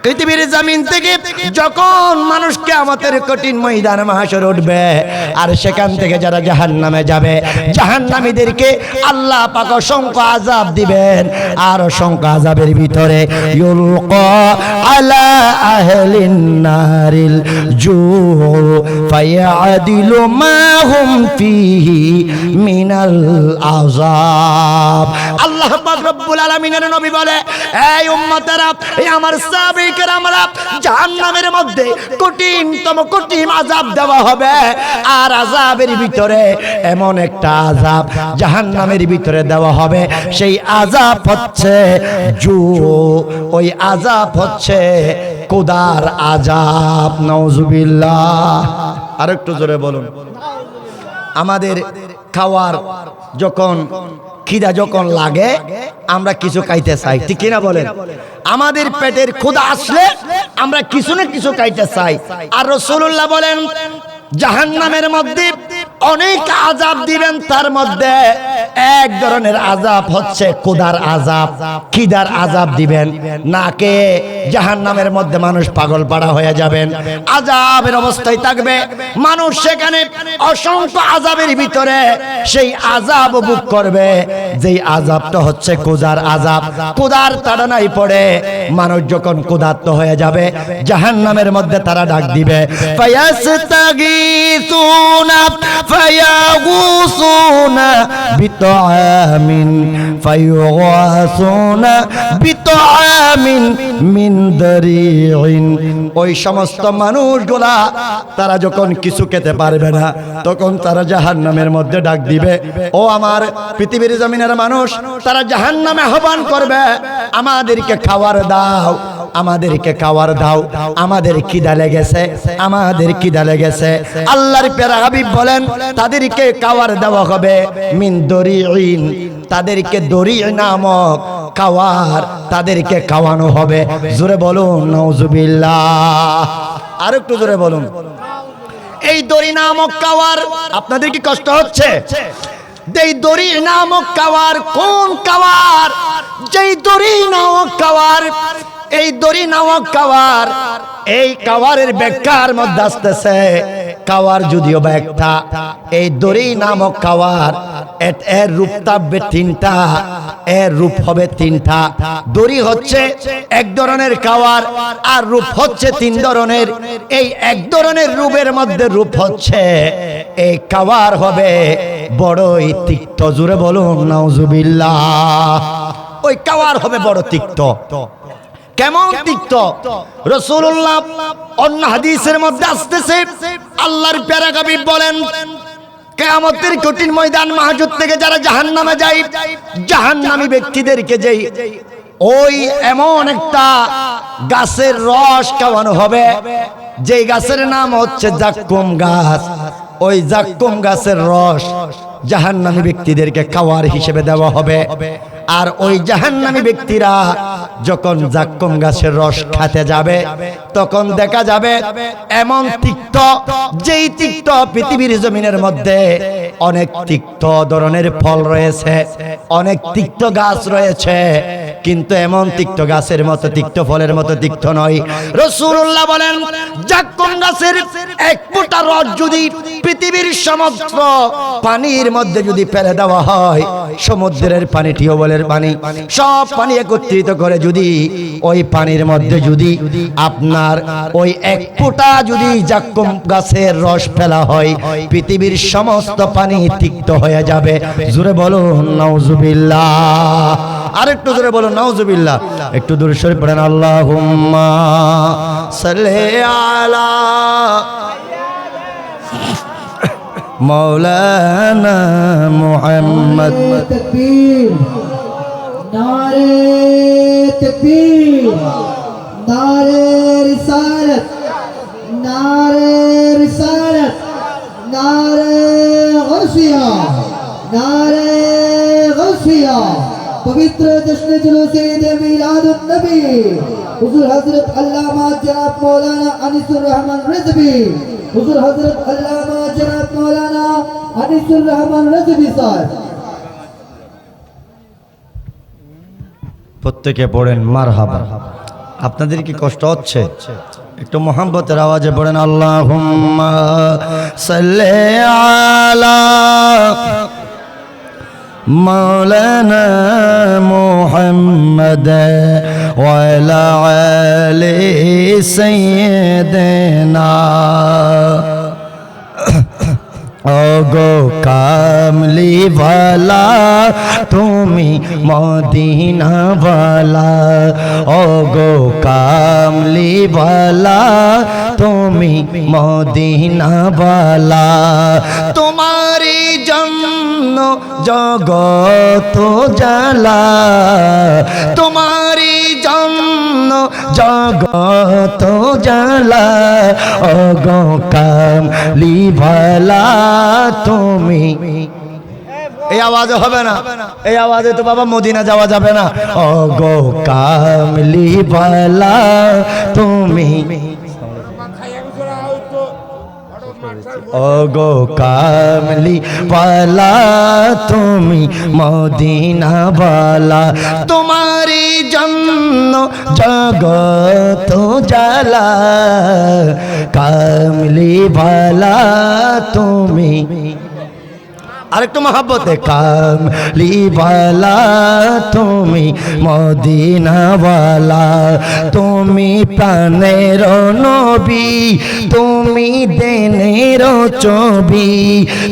পৃথিবীর জমিন থেকে যখন মানুষ কিয়ামতের কঠিন ময়দানে মাহশর উঠবে আর সেখান থেকে যারা জাহান্নামে যাবে, জাহান্নামীদেরকে আল্লাহ পাক অসংখ্য আযাব দিবেন, আর অসংখ্য আযাবের ভিতরে ইউলকা আলা আহলিন নারিল জু ফায়াদিলু মা হুম ফিহি মিনাল আযাব। আল্লাহ পাক রব্বুল আলামিনের নবী বলে, এই উম্মতেরা, এই আমার সাহাবায়ে কেরামরা, জাহান্নামের মধ্যে কঠিনতম কঠিন আযাব দেওয়া হবে, আর আযাবের ভিতরে এমন একটা আযাব জাহান্নামের ভিতরে দেওয়া হবে, সেই আযাব হচ্ছে ওই আযাব হচ্ছে খোদার আযাব। নাউজুবিল্লাহ। আরেকটু জোরে বলুন। আমাদের খাওয়ার যখন খিদা যখন লাগে আমরা কিছু খাইতে চাই, ঠিক কিনা বলেন? আমাদের পেটের ক্ষুধা আসলে আমরা কিছু না কিছু খাইতে চাই। আর রাসূলুল্লাহ বলেন জাহান্নামের মধ্যে অনেক আযাব দিবেন, তার মধ্যে এক ধরনের আযাব হচ্ছে ক্ষুধার আযাব, খিদার আযাব দিবেন। নাকে জাহান্নামের মধ্যে মানুষ পাগল পাড়া হয়ে যাবেন, আযাবের অবস্থায় থাকবে মানুষ, সেখানে অসংখ্য আযাবের ভিতরে সেই আযাব ভোগ করবে, যেই আযাবটা হচ্ছে ক্ষুধার আযাব। ক্ষুধার তাড়নায় পড়ে মানুষ যখন ক্ষুধার্ত হয়ে যাবে জাহান্নামের মধ্যে তারা ডাক দিবে, ফায়াস্তাগীসুনা ফায়াগুসুনা বিতআমিন ফায়ুগাসুনা বিতআমিন মিন দারিইন। ওই সমস্ত মানুষগুলা তারা যখন কিছু খেতে পারবে না তখন তারা জাহান্নামের মধ্যে ডাক দিবে, ও আমার পৃথিবীর জমিনের মানুষ, তারা জাহান্নামে আহ্বান করবে, আমাদেরকে খাবার দাও, আমাদেরকে খাবার দাও, আমাদের খিদা লেগেছে, আমাদের খিদা লেগেছে। আল্লাহর প্যারা হাবিব বলেন তাদেরকে খাবার দেওয়া হবে মিন দরিইন, তাদেরকে দরি নামক খাবার তাদেরকে খাওয়ানো হবে। জোরে বলুন নাউজুবিল্লাহ, আর একটু জোরে বলুন। এই দরি নামক খাবার, আপনাদের কি কষ্ট হচ্ছে? এই দরি নামক খাবার কোন খাবার? যেই দরি নামক খাবার, এই দরি নামক খাবার, এই খাবারের ব্যাখ্যার মধ্যে আসতেছে খাবার যদিও ব্যাখ্যা, এই দরি নামক খাবার এর রূপ থাকবে তিনটা, এর রূপ হবে তিনটা। দরি হচ্ছে এক ধরনের খাবার আর রূপ হচ্ছে তিন ধরনের। এই এক ধরনের রূপের মধ্যে রূপ হচ্ছে এই খাবার হবে বড়ই তিক্ত। জোরে বলুন নাউজুবিল্লাহ। ওই খাবার হবে বড় তিক্ত। কেমন তিক্ত? রাসূলুল্লাহ অন্য হাদিসের মধ্যে আসতেছে, আল্লাহর প্যারা হাবিব বলেন কিয়ামতের কঠিন ময়দান মাহশর থেকে যারা জাহান্নামে যায়, জাহান্নামী ব্যক্তিদেরকে যেই ওই এমন একটা গাছের রস খাওয়ানো হবে, যেই গাছের নাম হচ্ছে জাক্কুম গাছ। ওই জাক্কুম গাছের রস জাহান্নামী ব্যক্তিদেরকে খাওয়ার হিসেবে দেওয়া হবে। আর ওই জাহান্নামী ব্যক্তিরা যখন জাক্কুম গাছের রস খেতে যাবে তখন দেখা যাবে এমন তিক্ত, যেই তিক্ত পৃথিবীর জমিনের মধ্যে অনেক তিক্ত ধরনের ফল রয়েছে, অনেক তিক্ত গাছ রয়েছে, কিন্তু এমন তিক্ত গাছের মতো, তিক্ত ফলের মতো তিক্ত নয়। রাসূলুল্লাহ বলেন জাক্কুম গাছের এক ফোঁটা রস যদি পৃথিবীর সমস্ত পানির মধ্যে যদি ফেলে দেওয়া হয়, সমুদ্রের পানি, টিউবওয়েলের পানি, সব পানি একত্রিত করে যদি ওই পানির মধ্যে যদি আপনার ওই এক ফোঁটা যদি জাক্কুম গাছের রস ফেলা হয়, পৃথিবীর সমস্ত পানি তিক্ত হয়ে যাবে। জোরে বলুন নাউজুবিল্লাহ, আর একটু জোরে বলুন নাউজুবিল্লাহ। একটু দূরে সরে পড়েন আল্লাহুম্মা সাল্লি আলা মৌলানা মুহাম্মদ। तकबीर, नारे तकबीर, नारे रिसालत, नारे रिसालत, नारे गौसिया, नारे गौसिया। पवित्र जश्न जुलूसे ईद मिलादुन नबी हुजूर हजरत अल्लामा जनाब मौलाना अनीसुर रहमान रिजवी, हुजूर हजरत अल्लामा जनाब मौलाना अनीसुर रहमान रिजवी साहब। প্রত্যেকে পড়েন মারহাবা। আপনাদের কি কষ্ট হচ্ছে? একটু মোহাম্মতের আওয়াজে পড়েন আল্লাহুম্মা সাল্লি আলা মৌলানা মুহাম্মদ ওয়া আলা আলি সাইয়্যিদিনা। ওগো কামলি वाला তুমি মদিনা वाला, ওগো কামলি वाला তুমি মদিনা वाला। তোমারই জন্য জগত জ্বালা, তোমারই জন্য জগত জ্বালা, ওগো কামলি वाला তুমি এই আওয়াজে হবে না, এই আওয়াজে তো বাবা মদিনা যাওয়া যাবে না। ও গো কামলি বালা তুমি, ও গো কামলি বালা তুমি মদিনা বালা, তোমারি জন্য জগত জালা, কামলি বালা তুমি। আরেকটু মহাব্বতে, কামলি বালা তুমি মদিনা বালা, তুমি প্রাণের নবী, তুমি দেনের ছবি,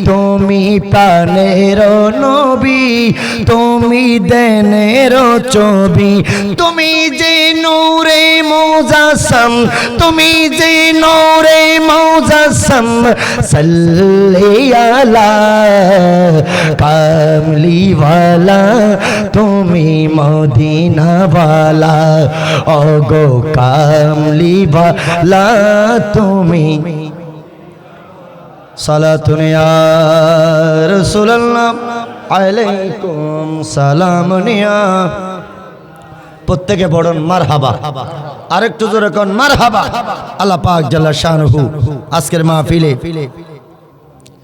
তুমি প্রাণের নবী, তুমি দেনের ছবি, তুমি যে নূরে মুজাসসাম, তুমি যে নূরে মুজাসসাম, সাল্লি আলা কামলি ওয়ালা তুমি মদিনা ওয়ালা, ও গো কামলি ওয়ালা তুমি। সালাতুন ইয়া রাসূলুল্লাহ আলাইকুম সালাম নিয়া। প্রত্যেকে পড়ুন মারহাবা, আরেকটু জোরে কোন মারহাবা। আল্লাহ পাক জাল্লা শানুহু আজকের মাহফিলে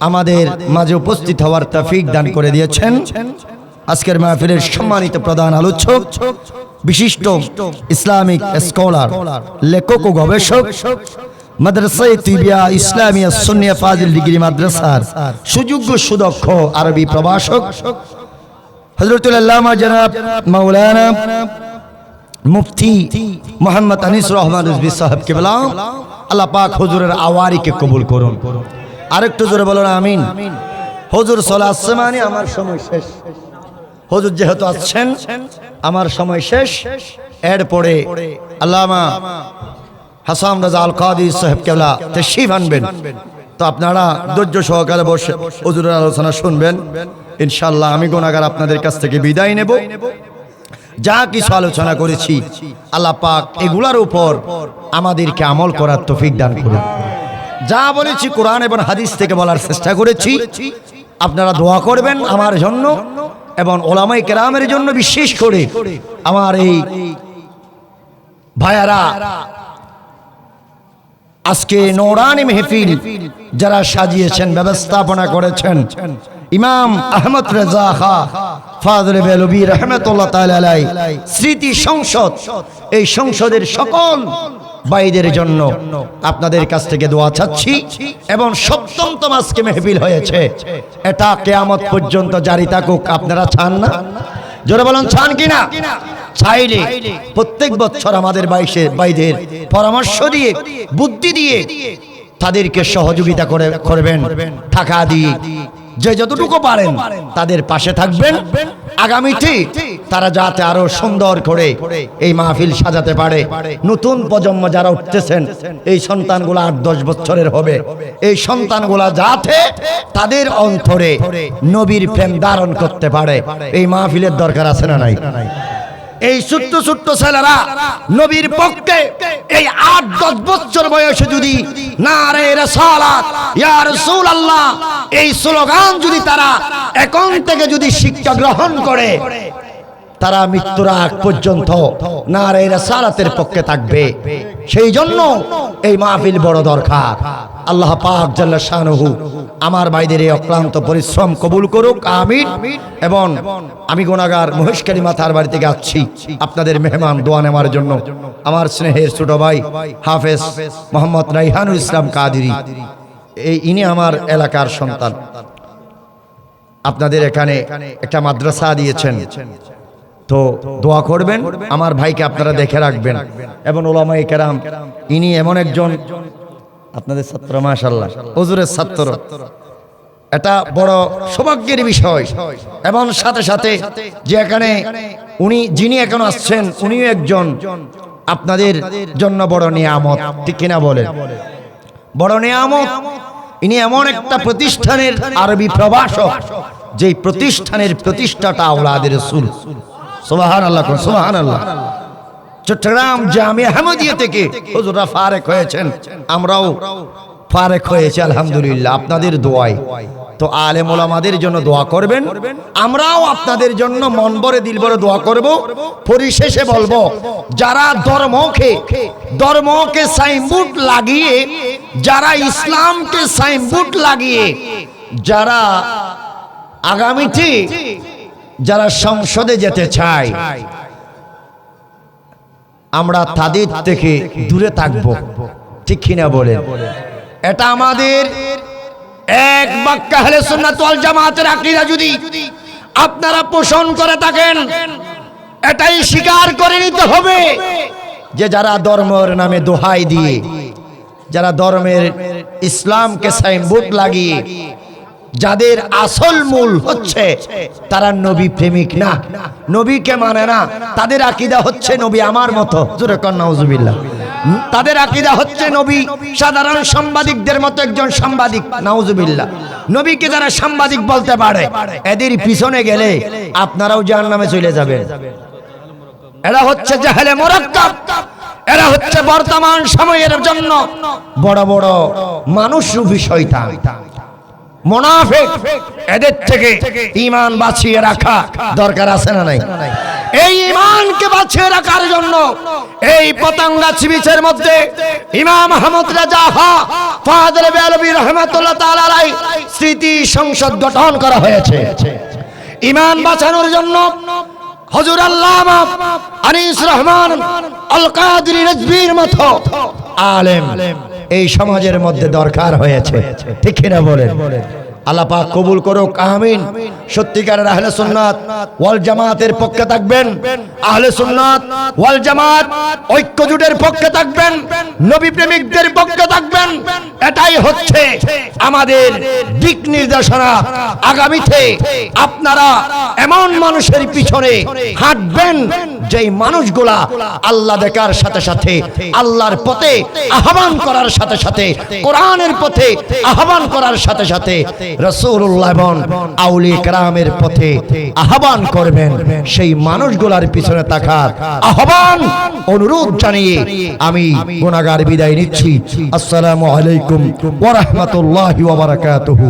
আমাদের মাঝে উপস্থিত হওয়ার তৌফিক দান করে দিয়েছেন। আজকের মাহফিলের সম্মানিত প্রধান আলোচক, বিশিষ্ট ইসলামিক স্কলার, লেখক ও গবেষক, মাদ্রাসায়ে তিবিয়া ইসলামিয়া সুন্নিয়া ফাজিল ডিগ্রি মাদ্রাসার সুযোগ্য সুদক্ষ আরবি প্রভাষক হযরতুল আল্লামা জনাব মাওলানা মুফতি মোহাম্মদ আনিসুর রহমান রিজভী সাহেব কিবলা, আল্লাহ পাক হুজুরের আওয়ারিকে কবুল করুন। আরেকটু জোরে বলুন আমিন। হুজুর চলে আসছে মানে আমার সময় শেষ। হুজুর যেহেতু আসছেন আমার সময় শেষ। এরপরে আল্লামা হাসান রাজা আল কাদি সাহেব কেবলা তাশরীফ আনবেন। তো আপনারা ধৈর্য সহকারে বসে হুজুরের আলোচনা শুনবেন ইনশাআল্লাহ। আমি গুনাহগার আপনাদের কাছ থেকে বিদায় নেব। যা কিছু আলোচনা করেছি আল্লাহ পাক এগুলার উপর আমাদেরকে আমল করার তৌফিক দান করুন। যা বলেছি কোরআন এবং হাদিস থেকে বলার চেষ্টা করেছি। আপনারা দোয়া করবেন আমার জন্য এবং ওলামায়ে কেরামের জন্য, বিশেষ করে আমার এই ভাইয়ারা আজকে নূরানি মেহফিল যারা সাজিয়েছেন, ব্যবস্থাপনা করেছেন, ইমাম আহমদ রেজা খা ফাজলে বেলবি রাহমাতুল্লাহ তাআলা আলাইহি স্মৃতি সংসদ, এই সংসদের সকল ভাইদের জন্য আপনাদের কাছ থেকে দোয়া চাচ্ছি। এবং সপ্তমতম আজকে মেহফিল হয়েছে, এটা কিয়ামত পর্যন্ত জারি থাকুক। আপনারা চান না? জোরে বলুন চান কিনা? চাইলে প্রত্যেক বছর আমাদের ভাইদের পরামর্শ দিয়ে, বুদ্ধি দিয়ে তাদেরকে সহযোগিতা করবেন, টাকা দিয়ে, যে যতটুকু পারেন তাদের পাশে থাকবেন। আগামীতে তারা যাতে আরো সুন্দর করে এই মাহফিল সাজাতে পারে। নতুন প্রজন্ম যারা উঠতেছেন, এই সন্তানগুলো 8-10 বছরের হবে, এই সন্তানগুলা যাতে তাদের অন্তরে নবীর প্রেম ধারণ করতে পারে, এই মাহফিলের দরকার আছে না নাই? এই ছোট্ট ছোট্ট ছেলেরা নবীর পক্ষে এই 8-10 বছর বয়সে যদি নারে রাসালাত ইয়া রাসূলুল্লাহ এই স্লোগান যদি তারা এখন থেকে যদি শিক্ষা গ্রহণ করে, তারা মৃত্যুর আগ পর্যন্ত নারে রাসালাতের পক্ষে থাকবে। সেই জন্য এই মাহফিল বড় দরকার। আল্লাহ পাক জাল্লা শানুহু আমার ভাইদের এই অক্লান্ত পরিশ্রম কবুল করুক, আমিন। এবং আমি গুনাহগার মহেশকারী মাথার বাড়ি থেকে আসছি আপনাদের মেহমান দোয়া নেওয়ার জন্য। আমার স্নেহের ছোট ভাই হাফেজ মোহাম্মদ রাইহানুল ইসলাম কাদেরী, ইনি আমার এলাকার সন্তান। আপনাদের এখানে একটা মাদ্রাসা দিয়েছেন, তো দোয়া করবেন আমার ভাইকে, আপনারা দেখে রাখবেন। এবং ওলামায়ে কেরাম, ইনি এমন একজন আপনাদের ছাত্র, মাশাআল্লাহ হুজুরের ছাত্র, এটা বড় সৌভাগ্যের বিষয়। এবং সাথে সাথে যে এখানে যিনি এখন আসছেন, উনিও একজন আপনাদের জন্য বড় নিয়ামত, ঠিক কিনা বলেন? বড় নিয়ামত। ইনি এমন একটা প্রতিষ্ঠানের আরবি প্রভাষক, যেই প্রতিষ্ঠানের প্রতিষ্ঠাতা আওলাদে রাসূল। সুবহানাল্লাহ, সুবহানাল্লাহ। চট্টগ্রাম জামিয়া আহমদিয়া থেকে হুজুররা ফারেক হয়েছেন, আমরাও ফারেক হয়েছি আলহামদুলিল্লাহ, আপনাদের দোয়ায়। তো আলেম ওলামাদের জন্য দোয়া করবেন, আমরাও আপনাদের জন্য মন ভরে দিল ভরে দোয়া করব। পরিশেষে বলবো, যারা ধর্মকে সাইনবোর্ড লাগিয়ে, যারা ইসলামকে সাইনবোর্ড লাগিয়ে, যারা আগামীতে যারা সংসদে যেতে চায়, আমরা তাদের থেকে দূরে থাকবো, ঠিক কিনা বলেন? এটা আমাদের এক বাক্যে আহলে সুন্নাত ওয়াল জামাতের আকীদা যদি আপনারা পোষণ করে থাকেন, এটাই স্বীকার করে নিতে হবে যে যারা ধর্মের নামে দোহাই দিয়ে, যারা ধর্মের ইসলামকে সাইনবোর্ড লাগিয়ে, যাদের আসল মূল হচ্ছে তারা নবী প্রেমিক না, নবীকে মানে না, তাদের আকীদা হচ্ছে নবী আমার মতো, জোরে কর নাউজুবিল্লাহ। তাদের আকীদা হচ্ছে নবী সাধারণ সাংবাদিকদের মতো একজন সাংবাদিক, নাউজুবিল্লাহ। নবীকে যারা সাংবাদিক বলতে পারে, এদের পিছনে গেলে আপনারাও জাহান্নামে চলে যাবেন। এরা হচ্ছে জাহেলে মুরাক্কাব, এরা হচ্ছে বর্তমান সময়ের জন্য বড় বড় মানুষরূপী শয়তান, মুনাফিক। এদের থেকে ঈমান বাঁচিয়ে রাখা দরকার আছে না নাই? এই ঈমানকে বাঁচিয়ে রাখার জন্য এই পতঙ্গাছি বিচের মধ্যে ইমাম আহমদ রাজা ফাদরে বেলবি রহমাতুল্লাহ তাআলা আলাইহি স্মৃতি সংসদ গঠন করা হয়েছে। ঈমান বাঁচানোর জন্য হুজুর আল্লামা আনিস রহমান আল কাদরি রিজভির মতো আলেম এই সমাজের মধ্যে দরকার হয়েছে, ঠিক কিনা বলেন? আল্লাহ পাক কবুল করুক, আমিন। সত্যিকারের আহলে সুন্নাত ওয়াল জামাতের পক্ষে থাকবেন, আহলে সুন্নাত ওয়াল জামাত ঐক্য জোটের পক্ষে থাকবেন, নবী প্রেমিকদের পক্ষে থাকবেন। এটাই হচ্ছে আমাদের দিক নির্দেশনা। আগামীতে আপনারা এমন মানুষের পিছনে হাঁটবেন যেই মানুষগুলা আল্লাহ দেখার সাথে সাথে, আল্লাহর পথে আহ্বান করার সাথে সাথে, কোরআনের পথে আহ্বান করার সাথে সাথে রাসূলুল্লাহ এবং আউলিয়া কেরামের পথে আহ্বান করবেন। সেই মানুষগুলার পিছনে থাকার আহ্বান অনুরোধ জানিয়ে আমি গুনাহগার বিদায় নিচ্ছি। আসসালামু আলাইকুম ওয়া রাহমাতুল্লাহি ওয়া বারাকাতুহু।